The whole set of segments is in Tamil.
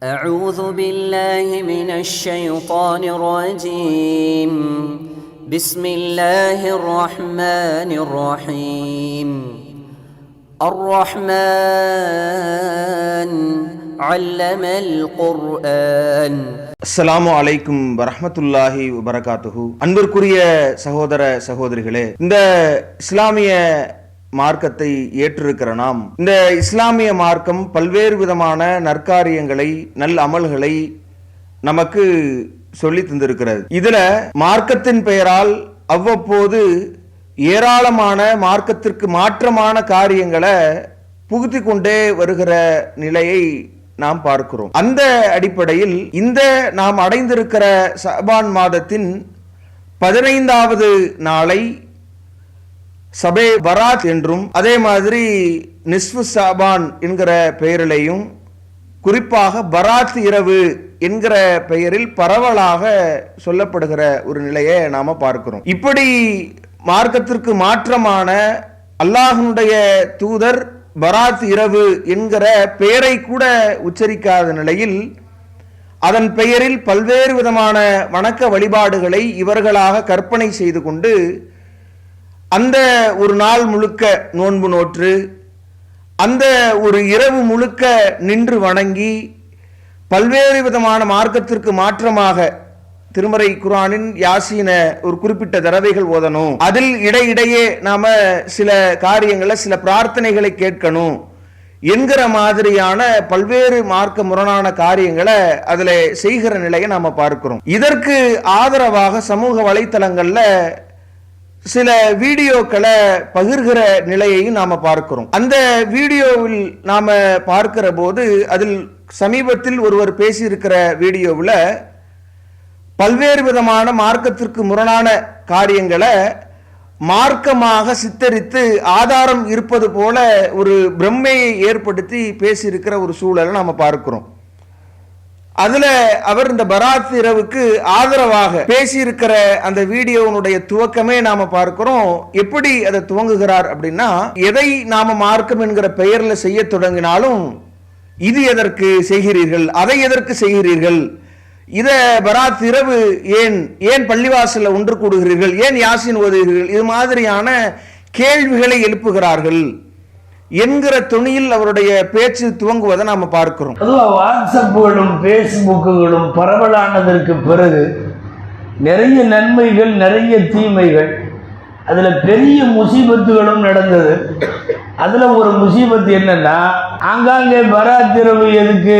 أعوذ بالله من الشيطان الرجيم بسم الله الرحمن الرحيم الرحمن علم القرآن. அஸ்ஸலாமு அலைக்கும் வரஹ்மத்துல்லாஹி வபரகாத்துஹு. அன்பிற்குரிய சகோதர சகோதரிகளே, இந்த இஸ்லாமிய மார்க்கத்தை ஏற்றிருக்கிற நாம், இந்த இஸ்லாமிய மார்க்கம் பல்வேறு விதமான நற்காரியங்களை, நல் அமல்களை நமக்கு சொல்லி தந்திருக்கிறது. இதுல மார்க்கத்தின் பெயரால் அவ்வப்போது ஏராளமான மார்க்கத்திற்கு மாற்றமான காரியங்களை புகுத்தி கொண்டே வருகிற நிலையை நாம் பார்க்கிறோம். அந்த அடிப்படையில் இந்த நாம் அடைந்திருக்கிற ஷஅபான் மாதத்தின் 15வது நாளை சபே பராத் என்றும், அதே மாதிரி நிஸ்ஃபு ஷஅபான் என்கிற பெயரிலையும், குறிப்பாக பராத் இரவு என்கிற பெயரில் பரவலாக சொல்லப்படுகிற ஒரு நிலையை நாம பார்க்கிறோம். இப்படி மார்க்கத்திற்கு மாற்றமான அல்லாஹ்வுடைய தூதர் பராத் இரவு என்கிற பெயரை கூட உச்சரிக்காத நிலையில் அதன் பெயரில் பல்வேறு விதமான வணக்க வழிபாடுகளை இவர்களாக கற்பனை செய்து கொண்டு அந்த ஒரு நாள் முழுக்க நோன்பு நோற்று, அந்த ஒரு இரவு முழுக்க நின்று வணங்கி, பல்வேறு விதமான மார்க்கத்திற்கு மாற்றமாக திருமறை குர்ஆனின் யாசீன ஒரு குறிப்பிட்ட தடவைகள் ஓதணும், அதில் இடையிடையே நாம சில காரியங்களை, சில பிரார்த்தனைகளை கேட்கணும் என்கிற மாதிரியான பல்வேறு மார்க்க முரணான காரியங்களை அதுல செய்கிற நிலையை நாம பார்க்கிறோம். இதற்கு ஆதரவாக சமூக வலைத்தளங்கள்ல சில வீடியோக்களை பகிர்கிற நிலையையும் நாம பார்க்கிறோம். அந்த வீடியோவில் நாம பார்க்கிற போது, அதில் சமீபத்தில் ஒருவர் பேசியிருக்கிற வீடியோவில் பல்வேறு விதமான மார்க்கத்திற்கு முரணான காரியங்களை மார்க்கமாக சித்தரித்து ஆதாரம் இருப்பது போல ஒரு பிரம்மையை ஏற்படுத்தி பேசியிருக்கிற ஒரு சூழலை நாம பார்க்கிறோம். அதுல அவர் இந்த பராத் இரவுக்கு ஆதரவாக பேசியிருக்கிற அந்த வீடியோனுடைய துவக்கமே நாம பார்க்கிறோம். எப்படி அதை துவங்குகிறார் அப்படின்னா, எதை நாம மார்க்கம் என்கிற பெயர்ல செய்ய தொடங்கினாலும், இது எதற்கு செய்கிறீர்கள், அதை எதற்கு செய்கிறீர்கள், இத பராத் இரவு ஏன் பள்ளிவாசல்ல ஒன்று கூடுகிறீர்கள், ஏன் யாசின் ஓதுகிறீர்கள், இது மாதிரியான கேள்விகளை எழுப்புகிறார்கள் என்கிற துணியில் அவருடைய பேச்சு துவங்குவதை நாம பார்க்கிறோம். வாட்ஸ்அப்புகளும் பேஸ்புக்குகளும் பரவலானதற்கு பிறகு நிறைய நன்மைகள், நிறைய தீமைகள், அதுல பெரிய முசீபத்துகளும் நடந்தது. அதுல ஒரு முசீபத்து என்னன்னா, ஆங்காங்கே பராத் இரவு எதுக்கு,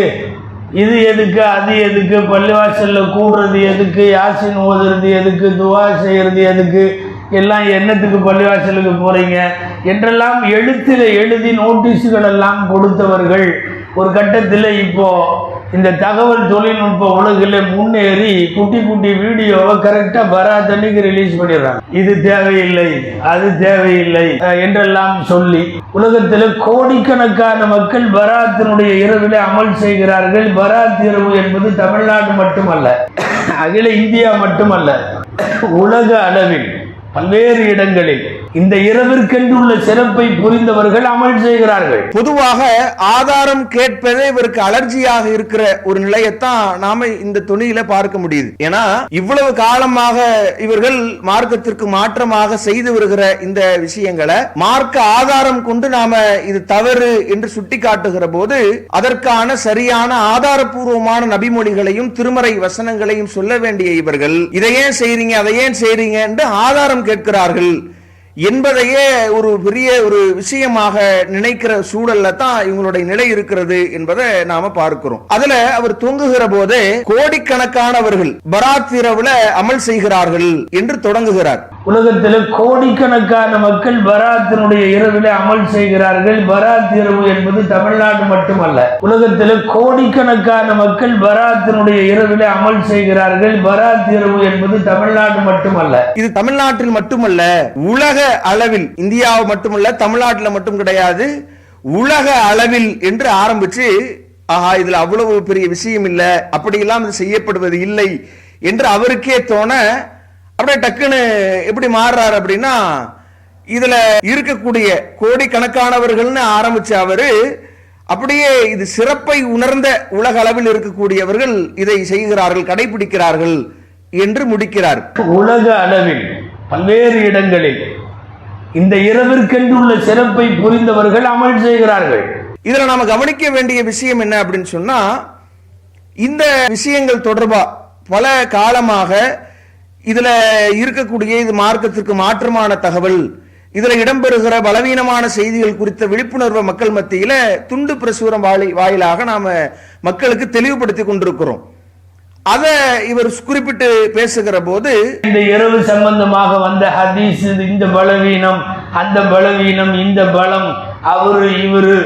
இது எதுக்கு, அது எதுக்கு, பள்ளிவாசல்ல கூடுறது எதுக்கு, யாசின் ஓதுறது எதுக்கு, துவா செய்யறது எதுக்கு, எல்லாம் என்னத்துக்கு பள்ளிவாசலுக்கு போறீங்க என்றெல்லாம் எழுத்தில் எழுதி நோட்டீஸுகள் எல்லாம் கொடுத்தவர்கள் ஒரு கட்டத்தில் இப்போ இந்த தகவல் தொழில்நுட்ப உலகில் முன்னேறி குட்டி குட்டி வீடியோவை கரெக்டா பராத் அன்னைக்கு ரிலீஸ் பண்ணிடுறாங்க. இது தேவையில்லை, அது தேவையில்லை என்றெல்லாம் சொல்லி உலகத்தில் கோடிக்கணக்கான மக்கள் பராத்தினுடைய இரவில் அமல் செய்கிறார்கள். பராத் இரவு என்பது தமிழ்நாடு மட்டுமல்ல, அகில இந்தியா மட்டுமல்ல, உலக அளவில் பல்வேறு இடங்களில் இந்த இரவிற்கென்றுள்ள சிறப்பை புரிந்தவர்கள் அமல் செய்கிறார்கள். பொதுவாக ஆதாரம் கேட்பதே இவருக்கு அலர்ஜியாக இருக்கிற ஒரு நிலையத்தான் நாம இந்த துணியில பார்க்க முடியுது. ஏன்னா இவ்வளவு காலமாக இவர்கள் மார்க்கத்திற்கு மாற்றமாக செய்து வருகிற இந்த விஷயங்களை மார்க்க ஆதாரம் கொண்டு நாம இது தவறு என்று சுட்டி காட்டுகிற போது, அதற்கான சரியான ஆதாரபூர்வமான நபிமொழிகளையும் திருமறை வசனங்களையும் சொல்ல வேண்டிய இவர்கள் இதை ஏன் செய்றீங்க, அதை ஏன் செய்றீங்க என்று ஆதாரம் கேட்கிறார்கள் என்பதையே ஒரு பெரிய ஒரு விஷயமாக நினைக்கிற சூழல்ல தான் இவங்களுடைய நிலை இருக்கிறது என்பதை நாம பார்க்கிறோம். அதுல அவர் தூங்குகிற போதே கோடிக்கணக்கானவர்கள் பராத் இரவுல அமல் செய்கிறார்கள் என்று தொடங்குகிறார். உலகத்தில் கோடிக்கணக்கான மக்கள் பராத்தினுடைய இரவில் அமல் செய்கிறார்கள். பராத் இரவு என்பது தமிழ்நாடு மட்டுமல்ல, உலகத்தில் கோடிக்கணக்கான மக்கள் பராத்தினுடைய இரவில் அமல் செய்கிறார்கள். பராத் இரவு என்பது தமிழ்நாடு மட்டுமல்ல, இது தமிழ்நாட்டில் மட்டுமல்ல, உலக அளவில், இந்தியாவை மட்டுமல்ல, தமிழ்நாட்டில் மட்டும் கிடையாது, உலக அளவில் என்று ஆரம்பிச்சு, ஆஹா இதுல அவ்வளவு பெரிய விஷயம் இல்லை, அப்படியெல்லாம் இது செய்யப்படுவது இல்லை என்று அவருக்கே தோண அப்படியே டக்குன்னு எப்படி மாறுறாரு அப்படின்னா, இதுல இருக்கக்கூடிய கோடிக்கணக்கானவர்கள்னு ஆரம்பிச்ச அவரு அப்படியே இது சிறப்பை உணர்ந்த உலக அளவில் இருக்கக்கூடியவர்கள் இதை செய்கிறார்கள், கடைபிடிக்கிறார்கள் என்று முடிக்கிறார். உலக அளவில் பல்வேறு இடங்களில் இந்த இரவிற்கென்றுள்ள சிறப்பை புரிந்தவர்கள் அமல் செய்கிறார்கள். இதுல நாம கவனிக்க வேண்டிய விஷயம் என்ன அப்படின்னு சொன்னா, இந்த விஷயங்கள் தொடர்பா பல காலமாக இதுல இருக்கக்கூடிய இது மார்க்கத்திற்கு மாற்றமான தகவல், இதுல இடம்பெறுகிற பலவீனமான செய்திகள் குறித்த விழிப்புணர்வை மக்கள் மத்தியில துண்டு பிரசுரம் வாயிலாக நாம மக்களுக்கு தெளிவுபடுத்தி கொண்டிருக்கிறோம். அதை இவர் குறிப்பிட்டு பேசுகிற போது, இந்த இரவு சம்பந்தமாக வந்த ஹதீஸ், இந்த பலவீனம் அந்த பலவீனம், இந்த பலம், அவரு இவரு,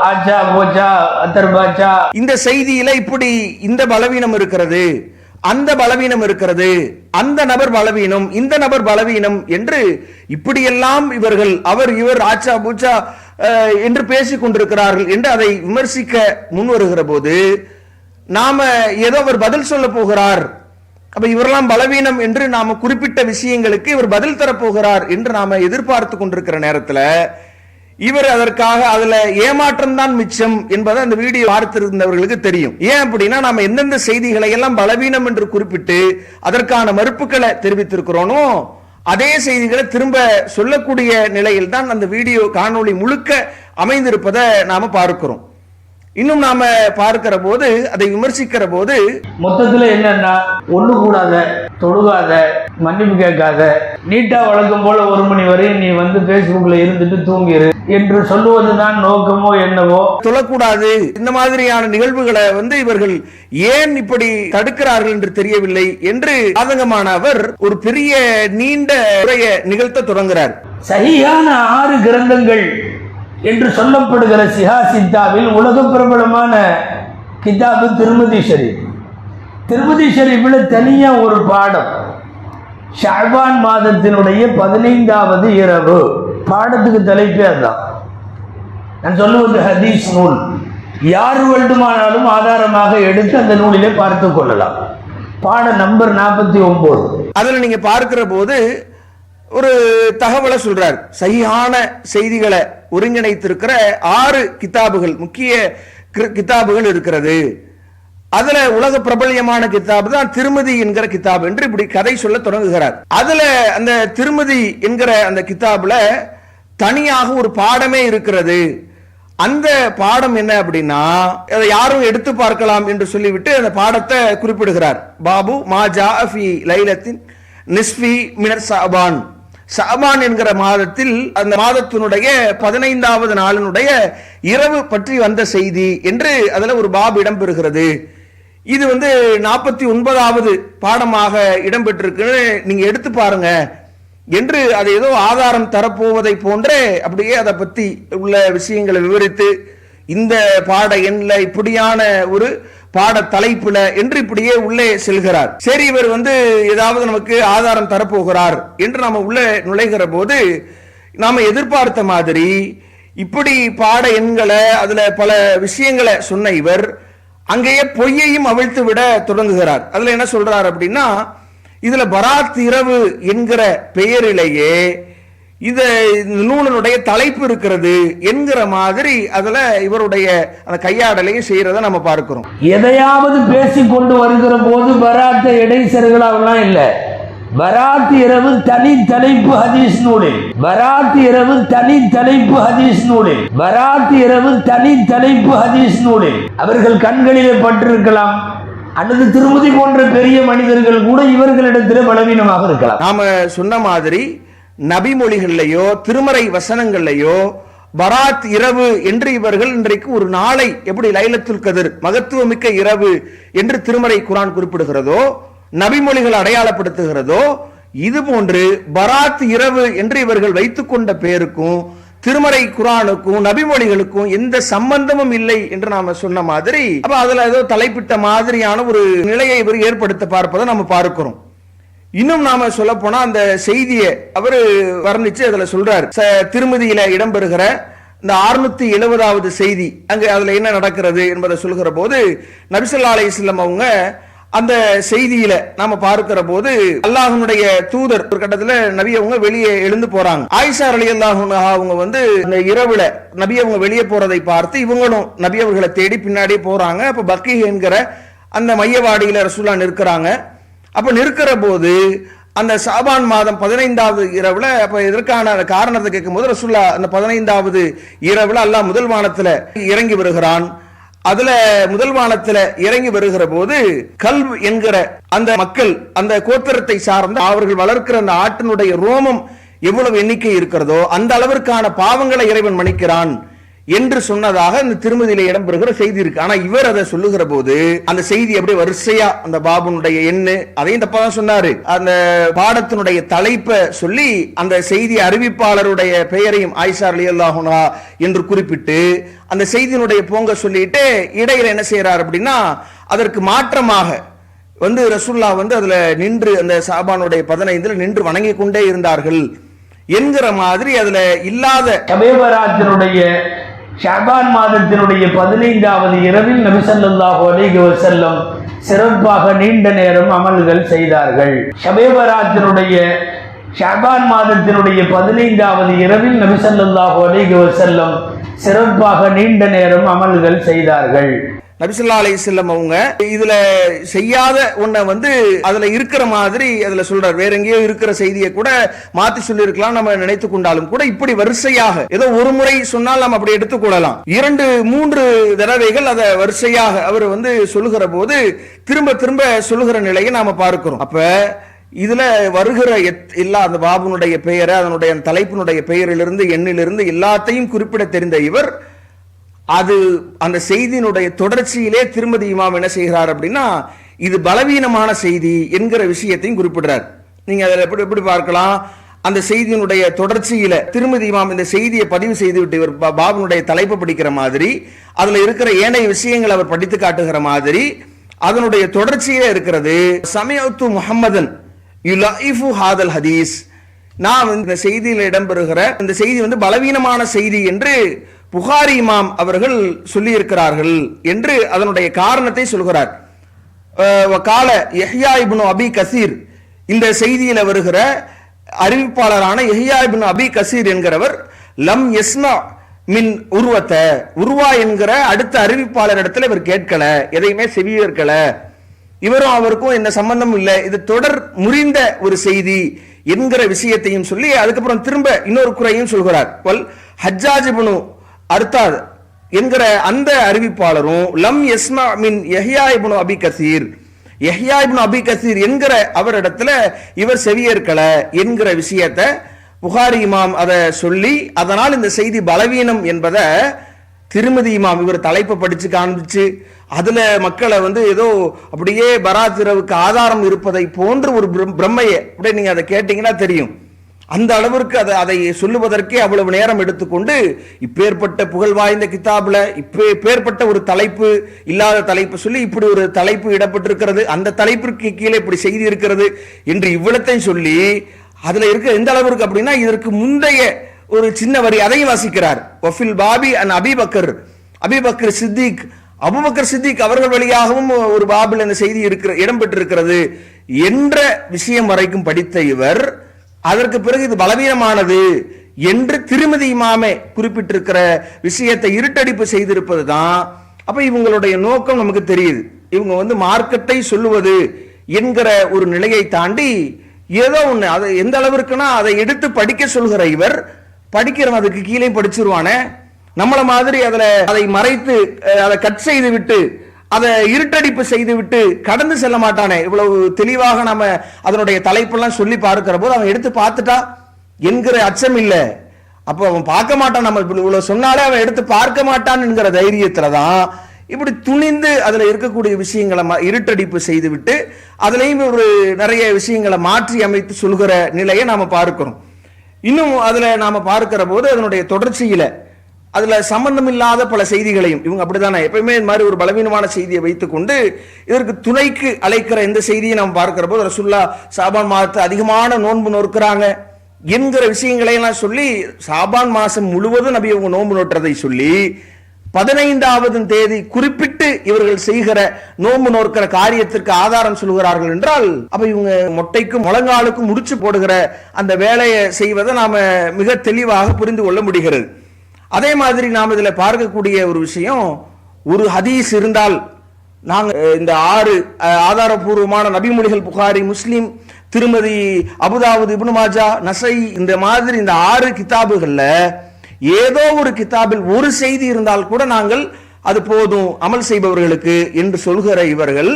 ஆச்சா போச்சா அத்தர்பாச்சா, இந்த செய்தியில இப்படி இந்த பலவீனம் இருக்கிறது, அந்த பலவீனம் இருக்கிறது, அந்த நபர் பலவீனம், இந்த நபர் பலவீனம் என்று இப்படியெல்லாம் இவர்கள் அவர் இவர் ஆச்சா பூச்சா என்று பேசிக் கொண்டிருக்கிறார்கள் என்று அதை விமர்சிக்க முன் வருகிற போது, நாம ஏதோ அவர் பதில் சொல்ல போகிறார், அப்ப இவரெல்லாம் பலவீனம் என்று நாம குறிப்பிட்ட விஷயங்களுக்கு இவர் பதில் தரப்போகிறார் என்று நாம எதிர்பார்த்து கொண்டிருக்கிற நேரத்தில் இவர் அதற்காக அதுல ஏமாற்றம் தான் மிச்சம் என்பதை அந்த வீடியோ பார்த்திருந்தவர்களுக்கு தெரியும். ஏன் அப்படின்னா, நாம எந்தெந்த செய்திகளை எல்லாம் பலவீனம் என்று குறிப்பிட்டு அதற்கான மறுப்புகளை தெரிவித்திருக்கிறோனோ அதே செய்திகளை திரும்ப சொல்லக்கூடிய நிலையில் தான் அந்த வீடியோ காணொளி முழுக்க அமைந்திருப்பதை நாம பார்க்கிறோம். இன்னும் நாம பார்க்கிற போது, அதை விமர்சிக்கிற போது, மொத்தத்துல என்னன்னா, ஒண்ணு கூடாத, தொழுகாத, மன்னிப்பு கேட்காத, நீட்டா வழக்கம் போல 1 மணி வரை நீ பேஸ்புக்ல இருந்துட்டு தூங்கிரு என்று சொல்லுவதுதான் நோக்கமோ என்னவோ. தொழக்கூடாது இந்த மாதிரியான நிகழ்வுகளை இவர்கள் ஏன் இப்படி தடுக்கிறார்கள் என்று தெரியவில்லை என்று ஆதங்கமான அவர் ஒரு பெரிய நீண்ட உரையை நிகழ்த்த தொடங்குகிறார். சரியான 6 கிரந்தங்கள் என்று சொல்லப்படுகிற சிஹாசித்தாவில் உலக பிரபலமான கிதாபு திருமதி ஷரீப். திருமதி ஷரீஃபில் தனியா ஒரு பாடம், ஷஅபான் மாதத்தினுடைய 15வது இரவு. பாடத்துக்கு தலைப்பே அதுதான். நான் சொல்லுவது ஹதீஸ் நூல், யார் வேண்டுமானாலும் ஆதாரமாக எடுத்து அந்த நூலிலே பார்த்து கொள்ளலாம். பாட நம்பர் 49. அதுல நீங்க பார்க்கிற போது ஒரு தகவலை சொல்றார். சஹீஹான செய்திகளை ஒருங்கிணைத்திருக்கிற 6 கிதாபுகள், முக்கிய கிதாபுகள் இருக்கிறது. அதுல உலக பிரபல்யமான கிதாபு தான் திருமதி என்கிற கிதாப் என்று இப்படி கதை சொல்ல தொடங்குகிறார். அதுல அந்த திருமதி என்கிற அந்த கிதாபுல தனியாக ஒரு பாடமே இருக்கிறது. அந்த பாடம் என்ன அப்படின்னா, அதை யாரும் எடுத்து பார்க்கலாம் என்று சொல்லிவிட்டு அந்த பாடத்தை குறிப்பிடுகிறார். பாபு மாஜா ஃபி லைலத்தின் நிஸ்ஃபி மினர் ஷஅபான். ஷஅபான் என்கிற மாதத்தில் அந்த மாதத்தினுடைய 15வது நாளினுடைய இரவு பற்றி வந்த செய்தி என்று அதுல ஒரு பாப் இடம்பெறுகிறது. இது 49வது பாடமாக இடம்பெற்றிருக்குன்னு நீங்க எடுத்து பாருங்க என்று அதை ஏதோ ஆதாரம் தரப்போவதை போன்றே அப்படியே அதை பத்தி உள்ள விஷயங்களை விவரித்து, இந்த பாட எண்ல இப்படியான ஒரு பாட தலைப்புல என்று இப்படியே உள்ளே செல்கிறார். சரி, இவர் ஏதாவது நமக்கு ஆதாரம் தரப்போகிறார் என்று நாம உள்ள நுழைகிற போது நாம எதிர்பார்த்த மாதிரி இப்படி பாட எண்களை அதுல பல விஷயங்களை சொன்ன இவர் அங்கேயே பொய்யையும் அவிழ்த்து விட தொடங்குகிறார். அதுல என்ன சொல்றார் அப்படின்னா, இதுல பராத் இரவு என்கிற பெயரிலேயே இந்த நூலினுடைய தலைப்பு இருக்கிறது என்கிற மாதிரி அதுல இவருடைய அந்த கையாடலையும் செய்யறதை நம்ம பார்க்கிறோம். எதையாவது பேசிக் கொண்டு வருகிற போது பராத்தை இடைசர்களாவெல்லாம் இல்ல. பராத் இரவு தனி தலைப்பு ஹதீஸ் நூலில், பராத் இரவு தனி தலைப்பு ஹதீஸ் நூலில், பராத் இரவு தனி தலைப்பு ஹதீஸ் நூலில். அவர்கள் கண்களிலே பட்டிருக்கலாம், அல்லது திருமதி போன்ற பெரிய மனிதர்கள் கூட இவர்களிடத்தில் பலவீனமாக இருக்கலாம். நாம சொன்ன மாதிரி நபிமொழிகள்லையோ திருமறை வசனங்கள்லையோ பராத் இரவு என்று இவர்கள் இன்றைக்கு ஒரு நாளை எப்படி லைலத்துல் கத்ர் மகத்துவமிக்க இரவு என்று திருமறை குர்ஆன் குறிப்பிடுகிறதோ, நபிமொழிகள் அடையாளப்படுத்துகிறதோ, இது போன்று பராத் இரவு என்று இவர்கள் வைத்துக் கொண்ட பெயருக்கும் திருமறை குர்ஆனுக்கும் நபிமொழிகளுக்கும் எந்த சம்பந்தமும் இல்லை என்று நாம சொன்ன மாதிரி, அப்ப அதுல ஏதோ தலைப்பிட்ட மாதிரியான ஒரு நிலையை இவர் ஏற்படுத்த பார்ப்பதை நம்ம பார்க்கிறோம். இன்னும் நாம சொல்ல போனா அந்த செய்தியை அவரு வர்ணிச்சு அதுல சொல்றாரு. திருமதியில இடம்பெறுகிற இந்த 670வது செய்தி, அங்க அதுல என்ன நடக்கிறது என்பதை சொல்கிற போது, நபி ஸல்லல்லாஹு அலைஹி வஸல்லம் அவங்க அந்த செய்தியில நாம பார்க்கிற போது அல்லாஹ்வுடைய தூதர் ஒரு கட்டத்துல நபி அவங்க வெளியே எழுந்து போறாங்க. ஆயிஷா ரலியல்லாஹு அன்ஹா அவங்க வந்து அந்த இரவுல நபி அவங்க வெளியே போறதை பார்த்து இவங்களும் நபி அவர்களை தேடி பின்னாடியே போறாங்க. அப்ப பக்கி என்கிற அந்த மையவாடியில ரசூலுல்லாஹ் நிற்கிறாங்க. அப்ப நிற்கிற போது அந்த ஷாபான் மாதம் 15வது இரவுல அப்ப இதற்கான காரணத்தை கேட்கும் போது ரசூலுல்லாஹ் அந்த 15வது இரவுல அல்லாஹ் முதல் வானத்துல இறங்கி வருகிறான். அதுல முதல் வானத்துல இறங்கி வருகிற போது கல்வ் என்கிற அந்த மக்கள் அந்த கோத்திரத்தை சார்ந்த அவர்கள் வளர்க்கிற அந்த ஆட்டினுடைய ரோமம் எவ்வளவு எண்ணிக்கை இருக்கிறதோ அந்த அளவிற்கான பாவங்களை இறைவன் மன்னிக்கிறான் என்று சொன்னதாக இந்த திருமதியில இடம்பெறுகிற செய்தி இருக்கு. ஆனா இவர் அதை சொல்லுகிற போது அந்த செய்தி அப்படியே வரிசையா அந்த பாபுனுடைய எண்ணு அதையும் தப்பாதான் சொன்னாரு. அந்த பாடத்தினுடைய தலைப்பை சொல்லி அந்த செய்தி அறிவிப்பாளருடைய பெயரையும் ஆயிஷா ரலியல்லாஹு அன்ஹா என்று குறிப்பிட்டு அந்த செய்தியினுடைய போங்க சொல்லிட்டு இடையில என்ன செய்யறாரு அப்படின்னா அதற்கு மாற்றமாக வந்து ரசூலுல்லாஹ் வந்து அதுல நின்று அந்த ஷாபானுடைய 15ல நின்று வணங்கி கொண்டே இருந்தார்கள் என்கிற மாதிரி அதுல இல்லாத ஷாபான் மாதத்தினுடைய 15வது இரவில் நபி ஸல்லல்லாஹு அலைஹி வஸல்லம் சிறப்பாக நீண்ட நேரம் அமல்கள் செய்தார்கள். ஷாபான் மாதத்தினுடைய 15வது இரவில் நபி ஸல்லல்லாஹு அலைஹி வஸல்லம் சிறப்பாக நீண்ட நேரம் அமல்கள் செய்தார்கள். நபி ஸல்லல்லாஹு அலைஹி வஸல்லம் அவங்க இதுல செய்யாத ஒன்ன வந்து அதுல இருக்கிற மாதிரி அதுல சொல்றார். வேற எங்கேயோ இருக்கிற செய்தியை கூட மாத்தி சொல்லி இருக்கலாம் நம்ம நினைத்து கொண்டாலும் கூட இப்படி வரிசையாக ஏதோ ஒரு முறை சொன்னால் நம்ம அப்படி எடுத்துக் கொள்ளலாம். 2-3 தடவைகள் அதை வரிசையாக அவர் வந்து சொல்லுகிற போது திரும்ப திரும்ப சொல்லுகிற நிலையை நாம பார்க்கிறோம். அப்ப இதுல வருகிற எல்லா அந்த பாபுனுடைய பெயரை அதனுடைய தலைப்பினுடைய பெயரிலிருந்து எண்ணிலிருந்து எல்லாத்தையும் குறிப்பிட தெரிந்த இவர் அது அந்த செய்தியினுடைய தொடர்ச்சியிலே திருமதி இமாம் என்ன செய்கிறார் அப்படின்னா இது பலவீனமான செய்தி என்கிற விஷயத்தையும் குறிப்பிடுறார். நீங்க அதில் எப்படி பார்க்கலாம், அந்த செய்தியினுடைய தொடர்ச்சியில திருமதி இமாம் இந்த செய்தியை பதிவு செய்து விட்டு இவர் பாபுனுடைய தலைப்பை படிக்கிற மாதிரி அதுல இருக்கிற ஏனைய விஷயங்களை அவர் படித்து காட்டுகிற மாதிரி அதனுடைய தொடர்ச்சியிலே இருக்கிறது. சமயத்து முஹம்மதன் யுலைஃபு ஹாதல் ஹதீஸ், நான் இந்த செய்தியில் இடம்பெறுகிற இந்த செய்தி வந்து பலவீனமான செய்தி என்று புகாரி இமாம் அவர்கள் சொல்லி இருக்கிறார்கள் என்று அதனுடைய காரணத்தை சொல்கிறார். கால யஹ்யா இப்னு அபி கசீர், இந்த செய்தியில வருகிற அறிவிப்பாளரான யஹ்யா இப்னு அபி கசீர் என்கிறவர் லம் யஸ்மா மின் உருவா என்கிற அடுத்த அறிவிப்பாளர் இடத்துல இவர் கேட்கல, எதையுமே செவியேற்கல, இவரும் அவருக்கும் என்ன சம்பந்தம் இல்லை, இது தொடர் முறிந்த ஒரு செய்தி என்கிற விஷயத்தையும் சொல்லி அதுக்கப்புறம் திரும்ப இன்னொரு குறையும் சொல்கிறார். ஹஜ்ஜாஜ் இப்னு அர்த்தாத் என்கிற அந்த அறிவிப்பாளரும் லம் யஸ்மா மின் யஹ்யா இப்னு அபி கசீர், யஹ்யா இப்னு அபி கசீர் என்கிற அவரிடத்துல இவர் செவியேற்கல என்கிற விஷயத்தை புகாரி இமாம் அதை சொல்லி அதனால் இந்த செய்தி பலவீனம் என்பதை திருமதி இமாம் இவர் தலைப்பை படிச்சு காண்பிச்சு அதுல மக்களை வந்து ஏதோ அப்படியே பராத் இரவுக்கு ஆதாரம் இருப்பதை போன்று ஒரு பிரம்மையை அப்படியே நீங்க அதை கேட்டீங்கன்னா தெரியும். அந்த அளவிற்கு அதை சொல்லுவதற்கே அவ்வளவு நேரம் எடுத்துக்கொண்டு இப்பேற்பட்ட புகழ் வாய்ந்த கிதாபுல இப்பேற்பட்ட ஒரு தலைப்பு இல்லாத தலைப்பு சொல்லி இப்படி ஒரு தலைப்பு இடப்பட்டிருக்கிறது, அந்த தலைப்பிற்கு கீழே இப்படி செய்தி இருக்கிறது என்று இவ்வளத்தையும் சொல்லி அதுல இருக்க எந்த அளவிற்கு அப்படின்னா இதற்கு முந்தைய ஒரு சின்ன வரி அதையும் வாசிக்கிறார். வஃபில் பாபி அன் அபிபக்கர் சித்திக், அபூபக்கர் சித்திக் அவர்கள் வழியாகவும் ஒரு பாபில் இந்த செய்தி இடம்பெற்றிருக்கிறது என்ற விஷயம் வரைக்கும் படித்த இவர் அதற்கு பிறகு இது பலவீனமானது என்று திருமதி இமாமே குறிப்பிட்டிருக்கிற விஷயத்தை இருட்டடிப்பு செய்திருப்பது தான். அப்ப இவங்களுடைய நோக்கம் நமக்கு தெரியுது. இவங்க வந்து மார்க்கத்தை சொல்லுவது என்கிற ஒரு நிலையை தாண்டி ஏதோ ஒண்ணு அதை எந்த அளவிற்குனா அதை எடுத்து படிக்க சொல்கிற இவர் படிக்கிறவன் அதுக்கு கீழே படிச்சிருவானே, நம்மள மாதிரி அதை மறைத்து அதை கட் செய்து விட்டு அதை இருட்டடிப்பு செய்து விட்டு கடந்து செல்ல மாட்டானே. இவ்வளவு தெளிவாக நம்ம அதனுடைய தலைப்பெல்லாம் சொல்லி பார்க்கிற போது அவன் எடுத்து பார்த்துட்டா என்கிற அச்சம் இல்லை. அப்போ அவன் பார்க்க மாட்டான், நம்ம இவ்வளவு சொன்னாலே அவன் எடுத்து பார்க்க மாட்டான் என்கிற தைரியத்துலதான் இப்படி துணிந்து அதுல இருக்கக்கூடிய விஷயங்களை இருட்டடிப்பு செய்து விட்டு அதுலயும் ஒரு நிறைய விஷயங்களை மாற்றி அமைத்து சொல்கிற நிலையை நாம பார்க்கிறோம். இன்னும் அதுல நாம பார்க்கிற போது அதனுடைய தொடர்ச்சியில அதுல சம்பந்தம் இல்லாத பல செய்திகளையும் இவங்க அப்படித்தானே எப்பயுமே இந்த மாதிரி ஒரு பலவீனமான செய்தியை வைத்துக்கொண்டு இதற்கு துணைக்கு அழைக்கிற இந்த செய்தியை நாம் பார்க்கிற போது ரசூலுல்லாஹ் ஷாபான் மாதத்தை அதிகமான நோன்பு நோக்கிறாங்க என்கிற விஷயங்களை எல்லாம் சொல்லி ஷாபான் மாசம் முழுவதும் நபி அவங்க நோன்பு நோற்றதை சொல்லி 15வது தேதி குறிப்பிட்டு இவர்கள் செய்கிற நோன்பு நோக்கிற காரியத்திற்கு ஆதாரம் சொல்கிறார்கள் என்றால், அப்ப இவங்க மொட்டைக்கும் முழங்காலுக்கும் முடிச்சு போடுகிற அந்த வேலையை செய்வதை நாம மிக தெளிவாக புரிந்து கொள்ள முடிகிறது. அதே மாதிரி நாம் இதுல பார்க்கக்கூடிய ஒரு விஷயம், ஒரு ஹதீஸ் இருந்தால் நாங்க இந்த 6 ஆதாரபூர்வமான நபிமொழிகள் புகாரி, முஸ்லிம், திருமதி, அபுதாவுத், இப்னு மாஜா, நசை, இந்த மாதிரி இந்த 6 கிதாபுகள்ல ஏதோ ஒரு கிதாபில் ஒரு செய்தி இருந்தால் கூட நாங்கள் அது போதும் அமல் செய்பவர்களுக்கு என்று சொல்கிற இவர்கள்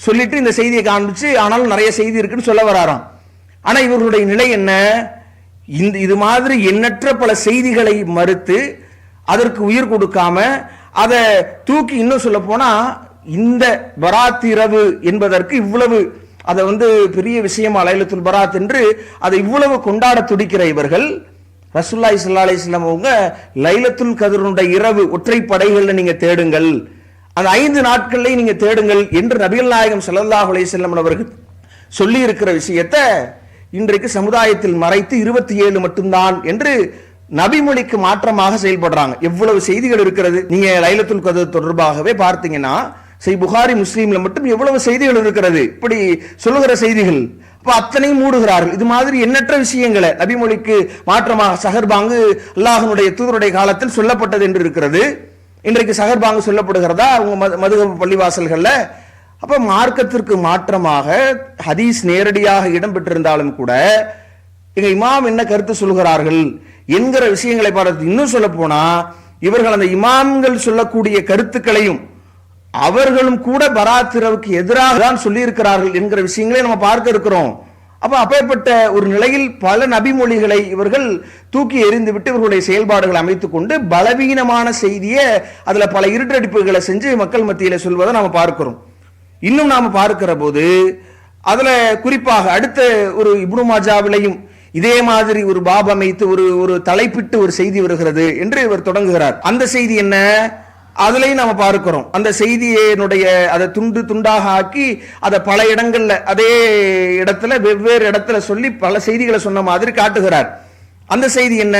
சொல்லிட்டு இந்த செய்தியை காண்பிச்சு ஆனாலும் நிறைய செய்தி இருக்குன்னு சொல்ல வராராம். ஆனா இவர்களுடைய நிலை என்ன? இது மாதிரி எண்ணற்ற பல செய்திகளை மறுத்து அதற்கு உயிர் கொடுக்காம அதை தூக்கி, இன்னும் சொல்ல போனா இந்த பராத் இரவு என்பதற்கு இவ்வளவு அதை பெரிய விஷயமா லைலத்துல் பராத் என்று அதை இவ்வளவு கொண்டாட துடிக்கிற இவர்கள் ரசூலுல்லாஹி ஸல்லல்லாஹு அலைஹி வஸல்லம் அவங்க லைலத்துல் கத்ருடைய இரவு ஒற்றை படைகள்ல நீங்க தேடுங்கள், அந்த 5 நாட்கள்ல நீங்க தேடுங்கள் என்று நபிகள் நாயகம் ஸல்லல்லாஹு அலைஹி வஸல்லம் அவர்கள் சொல்லி இருக்கிற விஷயத்தை இன்றைக்கு சமுதாயத்தில் மறைத்து 27 மட்டும்தான் என்று நபிமொழிக்கு மாற்றமாக செயல்படுறாங்க. எவ்வளவு செய்திகள் இருக்கிறது. நீங்க லைலத்துல் கத்ர் தொடர்பாகவே பார்த்தீங்கன்னா புகாரி, முஸ்லீம்ல மட்டும் எவ்வளவு செய்திகள் இருக்கிறது, இப்படி சொல்லுகிற செய்திகள். அப்ப அத்தனையும் மூடுகிறார்கள். இது மாதிரி எண்ணற்ற விஷயங்களை நபிமொழிக்கு மாற்றமாக சஹர்பாங்கு அல்லாஹ்வுடைய தூதருடைய காலத்தில் சொல்லப்பட்டது என்று இருக்கிறது. இன்றைக்கு சஹர்பாங்கு சொல்லப்படுகிறதா உங்க மதுஹப் பள்ளிவாசல்கள்ல? அப்ப மார்க்கத்திற்கு மாற்றமாக ஹதீஸ் நேரடியாக இடம்பெற்றிருந்தாலும் கூட எங்க இமாம் என்ன கருத்து சொல்கிறார்கள் என்கிற விஷயங்களை பார்த்து, இன்னும் சொல்ல போனா இவர்கள் அந்த இமாம்கள் சொல்லக்கூடிய கருத்துக்களையும் அவர்களும் கூட பராத் இரவுக்கு எதிராக தான் சொல்லி இருக்கிறார்கள் என்கிற விஷயங்களை நம்ம பார்க்க இருக்கிறோம். அப்ப அப்பேற்பட்ட ஒரு நிலையில் பல நபிமொழிகளை இவர்கள் தூக்கி எறிந்து விட்டு இவர்களுடைய செயல்பாடுகளை அமைத்துக் கொண்டு பலவீனமான செய்தியை அதுல பல இருட்டடிப்புகளை செஞ்சு மக்கள் மத்தியில சொல்வதை நாம பார்க்கிறோம். இன்னும் நாம பார்க்கிற போது அதுல குறிப்பாக அடுத்த ஒரு இப்னு மாஜாவிலையும் இதே மாதிரி ஒரு பாப் அமைத்து ஒரு தலைப்பிட்டு ஒரு செய்தி வருகிறது என்று இவர் தொடங்குகிறார். அந்த செய்தி என்ன? அதுலயும் நாம பார்க்கிறோம். அந்த செய்தியினுடைய அதை துண்டு துண்டாக ஆக்கி அதை பல இடங்கள்ல அதே இடத்துல வெவ்வேறு இடத்துல சொல்லி பல செய்திகளை சொன்ன மாதிரி காட்டுகிறார். அந்த செய்தி என்ன?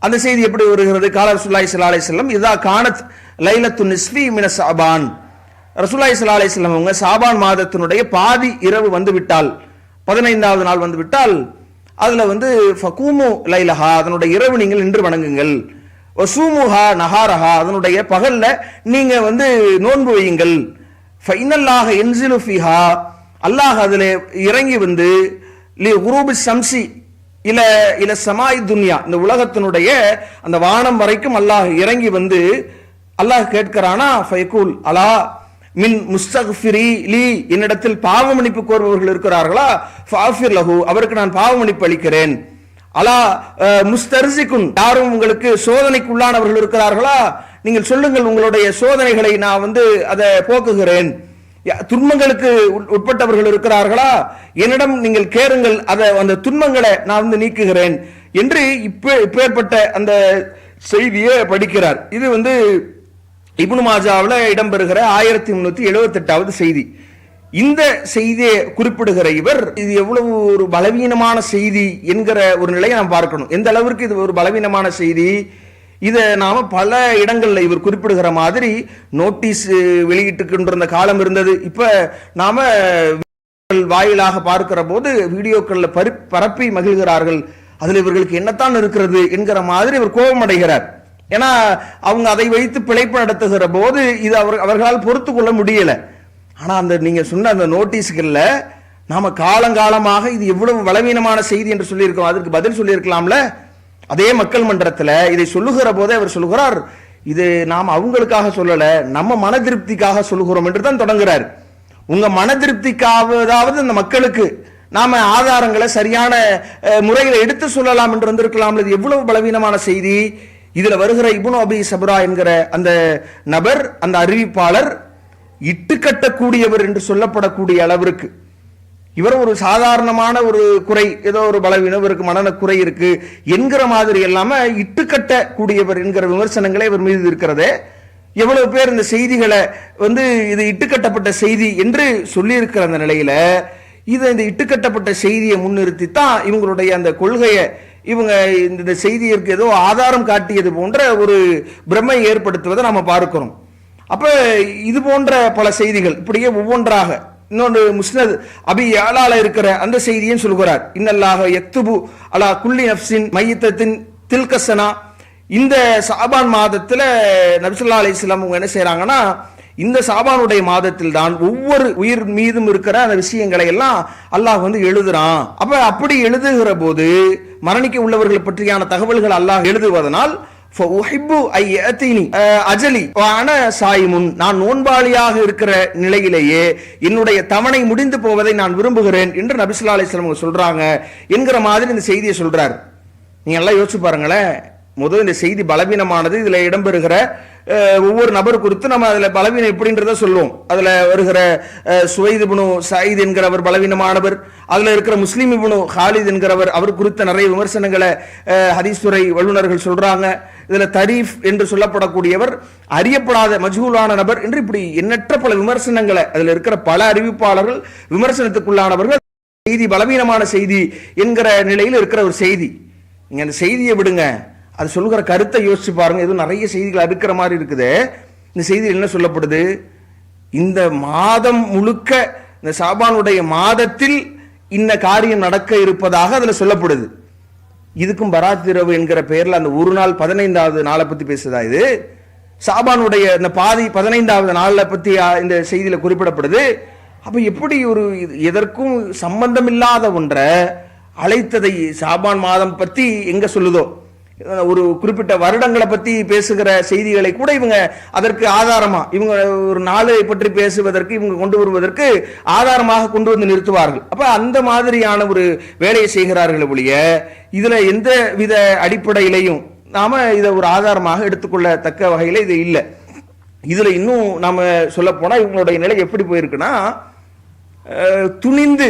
அந்த செய்தி எப்படி வருகிறது? கால ரசூலுல்லாஹி ஸல்லல்லாஹு அலைஹி வஸல்லம் இதா கானத் லைலத்துன் நிஸ்ஃபி மின ஷஅபான், ரசூலுல்லாஹி ஸல்லல்லாஹு அலைஹி வஸல்லம் அவங்க ஷஅபான் மாதத்தினுடைய பாதி இரவு வந்து விட்டால், 15வது நாள் வந்து விட்டால், அதுல ஃபகூமு லைலஹா, அதனுடைய இரவு நீங்கள் நின்று வணங்குங்கள், வசூமுஹா நஹாரஹா, அதனுடைய பகல்ல நீங்க நோன்பு வையுங்கள், ஃபைனல்லாஹ யன்ஸிலு ஃபீஹா, அல்லாஹ் அதுல இறங்கி லி குரூபி ஷம்ஸி இல இல ஸமாஇ துன்யா, இந்த உலகத்தினுடைய அந்த வானம் வரைக்கும் அல்லாஹ் இறங்கி அல்லாஹ் கேட்கிறானா, ஃபயகூல் அலா மின் முஸ்தக்ஃபிரி லி, என்னிடத்தில் பாவ மன்னிப்பு கோருபவர்கள் இருக்கிறார்களா, ஃபாஃபிர் லஹு, அவருக்கு நான் பாவ மன்னிப்பு அளிக்கிறேன், அலா முஸ்தர்சிகுன், யாரும் உங்களுக்கு சோதனைக்கு உள்ளானவர்கள் இருக்கிறார்களா, நீங்கள் சொல்லுங்கள் உங்களுடைய சோதனைகளை நான் அதை போக்குகிறேன், துன்பங்களுக்கு உட்பட்டவர்கள் இருக்கிறார்களா, என்னிடம் நீங்கள் கேளுங்கள், அந்த துன்பங்களை நான் நீக்குகிறேன் என்று இப்பேற்பட்ட அந்த செய்தியை படிக்கிறார். இது இப்னு மாஜாவில் இடம்பெறுகிற 1378வது செய்தி. இந்த செய்தியை குறிப்பிடுகிற இவர் இது எவ்வளவு ஒரு பலவீனமான செய்தி என்கிற ஒரு நிலையை நாம் பார்க்கணும். எந்த அளவிற்கு இது ஒரு பலவீனமான செய்தி, இதை நாம பல இடங்கள்ல இவர் குறிப்பிடுகிற மாதிரி நோட்டீஸ் வெளியிட்டுக்கின்ற காலம் இருந்தது. இப்ப நாம வாயிலாக பார்க்கிற போது வீடியோக்கள்ல பரப்பி மகிழ்கிறார்கள், அதுல இவர்களுக்கு என்னத்தான் இருக்கிறது என்கிற மாதிரி இவர் கோபம் அடைகிறார். ஏன்னா அவங்க அதை வைத்து பிழைப்பு நடத்துகிற போது இது அவர்களால் பொறுத்து கொள்ள முடியல. ஆனா அந்த நீங்க சொன்ன அந்த நோட்டீஸ்கள்ல நாம காலங்காலமாக இது எவ்வளவு பலவீனமான செய்தி என்று சொல்லியிருக்கோம், அதற்கு பதில் சொல்லியிருக்கலாம்ல. அதே மக்கள் மன்றத்தில் இதை சொல்லுகிற போதே அவர் சொல்லுகிறார், இது நாம் அவங்களுக்காக சொல்லல, நம்ம மன திருப்திக்காக சொல்லுகிறோம் என்று தான் தொடங்குறார். உங்க மன திருப்திக்காவது அந்த மக்களுக்கு நாம ஆதாரங்களை சரியான முறையில் எடுத்து சொல்லலாம் என்று வந்திருக்கலாம். இது எவ்வளவு பலவீனமான செய்தி. இதுல வருகிற இப்னு அபி சப்ரா என்கிற அந்த நபர், அந்த அறிவிப்பாளர் இட்டுக்கட்டக்கூடியவர் என்று சொல்லப்படக்கூடிய அளவிற்கு இவர் ஒரு சாதாரணமான ஒரு குறை, ஏதோ ஒரு பலவீனம் இவருக்கு மனநல குறை இருக்கு என்கிற மாதிரி இல்லாம இட்டுக்கட்டக்கூடியவர் என்கிற விமர்சனங்களே இவர் மீது இருக்கிறதே. எவ்வளவு பேர் இந்த செய்திகளை இது இட்டுக்கட்டப்பட்ட செய்தி என்று சொல்லி இருக்கிற அந்த நிலையில இந்த இட்டுக்கட்டப்பட்ட செய்தியை முன்னிறுத்தி தான் இவங்களுடைய அந்த கொள்கையை இவங்க இந்த செய்தியிற்கு ஏதோ ஆதாரம் காட்டியது போன்ற ஒரு பிரமை ஏற்படுத்துவதை நம்ம பார்க்கிறோம். அப்ப இது போன்ற பல செய்திகள் இப்படியே ஒவ்வொன்றாக, இன்னொன்று முஸ்னத் அபி யாலால இருக்கிற அந்த செய்தியும் சொல்கிறார். இன்னல்லாஹ யக்துபு அலா குல்லி நஃப்ஸின் மையத்தத்தின் தில்கசனா. இந்த சாபான் மாதத்துல நபி ஸல்லல்லாஹு அலைஹி வஸல்லம் அவங்க என்ன செய்யறாங்கன்னா, இந்த சாபானுடைய மாதத்தில் தான் ஒவ்வொரு உயிர் மீதும் இருக்கிற அந்த விஷயங்களை எல்லாம் அல்லாஹ் வந்து எழுதுறான். அப்படி எழுதுகிற போது மரணிக்க உள்ளவர்கள் பற்றியான தகவல்கள் அல்லாஹ் எழுதுவதனால் அஜலி சாயிமுன், நான் நோன்பாளியாக இருக்கிற நிலையிலேயே என்னுடைய தவணை முடிந்து போவதை நான் விரும்புகிறேன் என்று நபி ஸல்லல்லாஹு அலைஹி வஸல்லம் சொல்றாங்க என்கிற மாதிரி இந்த செய்தியை சொல்றார். நீங்க எல்லாம் யோசிச்சு பாருங்களேன். முதல் இந்த செய்தி பலவீனமானது. இதுல இடம்பெறுகிற ஒவ்வொரு நபர் குறித்து நம்ம அதுல பலவீனம் எப்படின்றத சொல்லுவோம். அதுல வருகிற சுவைத் இப்னு சயீத் என்கிறவர் பலவீனமானவர். அதுல இருக்கிற முஸ்லிம் இப்னு ஹாலித் என்கிறவர், அவர் குறித்த நிறைய விமர்சனங்களை ஹதீஸ் துறை வல்லுநர்கள் சொல்றாங்க. இதுல தரீஃப் என்று சொல்லப்படக்கூடியவர் அறியப்படாத மஜ்ஹூலான நபர் என்று இப்படி எண்ணற்ற பல விமர்சனங்களை, அதுல இருக்கிற பல அறிவிப்பாளர்கள் விமர்சனத்துக்குள்ளானவர்கள். செய்தி பலவீனமான செய்தி என்கிற நிலையில் இருக்கிற ஒரு செய்தி. நீங்க அந்த செய்தியை விடுங்க, அது சொல்லுகிற கருத்தை யோசிச்சு பாருங்க. எதுவும் நிறைய செய்திகள் இருக்கிற மாதிரி இருக்குது. இந்த செய்தியில் என்ன சொல்லப்படுது? இந்த மாதம் முழுக்க, இந்த சாபானுடைய மாதத்தில் இந்த காரியம் நடக்க இருப்பதாக அதுல சொல்லப்படுது. இதுக்கும் பராத் இரவு என்கிற பெயர்ல அந்த ஒரு நாள் 15வது நாளை பத்தி பேசுதா? இது சாபானுடைய இந்த பாதி 15வது நாளை பத்தி இந்த செய்தியில குறிப்பிடப்படுது. அப்ப எப்படி ஒரு எதற்கும் சம்பந்தம் இல்லாத ஒன்றை அழைத்ததை சாபான் மாதம் பத்தி எங்க சொல்லுதோ, ஒரு குறிப்பிட்ட வருடங்களை பத்தி பேசுகிற செய்திகளை கூட இவங்க அதற்கு ஆதாரமா, இவங்க ஒரு நாளை பற்றி பேசுவதற்கு இவங்க கொண்டு வருவதற்கு ஆதாரமாக கொண்டு வந்து நிறுத்துவார்கள். அப்ப அந்த மாதிரியான ஒரு வேலையை செய்கிறார்கள் ஒழிய இதுல எந்த வித அடிப்படையிலையும் நாம இதை ஒரு ஆதாரமாக எடுத்துக்கொள்ளத்தக்க வகையில இது இல்லை. இதுல இன்னும் நாம சொல்ல போனா இவங்களுடைய நிலை எப்படி போயிருக்குன்னா, துணிந்து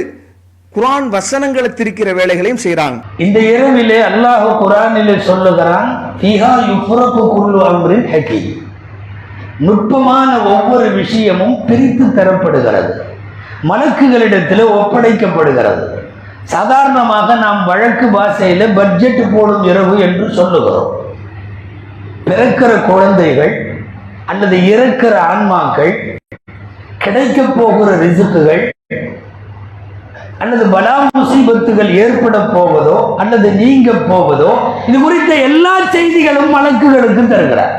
குர்ஆன் வசனங்களை திரிக்கிற வேலைகளையும் செய்றாங்க. இந்த இரவிலே அல்லாஹ் குர்ஆனிலே சொல்லுகிறான், ஃபீஹா யுஃப்ரகு குல்லு அம்ரின் ஹகீம், நுட்பமான ஒவ்வொரு விஷயமும் பிரித்து தரப்படுகிறது, மலக்குகளிடத்தில் ஒப்படைக்கப்படுகிறது. சாதாரணமாக நாம் வழக்கு பாஷையில பட்ஜெட் போடும் இரவு என்று சொல்லுகிறோம். பிறக்கிற குழந்தைகள் அல்லது இறக்கிற ஆன்மாக்கள், கிடைக்க போகிற ரிசுக்குகள் அல்லது பலா முசீபத்துகள் ஏற்பட போவதோ அல்லது நீங்க போவதோ, இது குறித்த எல்லா செய்திகளும் மலக்குகளுக்கு தருகிறார்.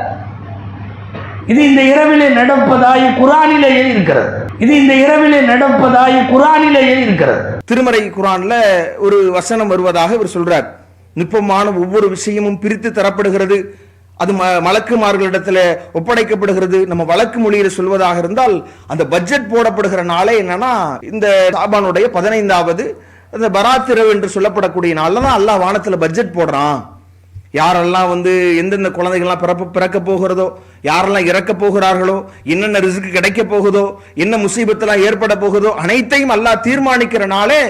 இது இந்த இரவிலே நடப்பதாய் குர்ஆனிலேயே இருக்கிறது. இது இந்த இரவிலே நடப்பதாய் குர்ஆனிலேயே இருக்கிறது. திருமறை குர்ஆன்ல ஒரு வசனம் வருவதாக இவர் சொல்றார். நுட்பமான ஒவ்வொரு விஷயமும் பிரித்து தரப்படுகிறது, அது மலக்குமார்களிடத்துல ஒப்படைக்கப்படுகிறது. நம்ம வழக்கு மொழியில சொல்வதாக இருந்தால் அந்த பட்ஜெட் போடப்படுகிற நாளே என்னன்னா இந்த சாபானுடைய 15வது அந்த பராத் இரவு என்று சொல்லப்படக்கூடிய நாள்ல தான் அல்லாஹ் வானத்துல பட்ஜெட் போடுறான். யாரெல்லாம் எந்தெந்த குழந்தைகள்லாம் பிறக்க போகிறதோ, யாரெல்லாம் இறக்க போகிறார்களோ, என்னென்ன ரிஸ்க் கிடைக்க போகுதோ, என்ன முசீபத்தெல்லாம் ஏற்பட போகுதோ, அனைத்தையும் அல்லாஹ் தீர்மானிக்கிற நாளே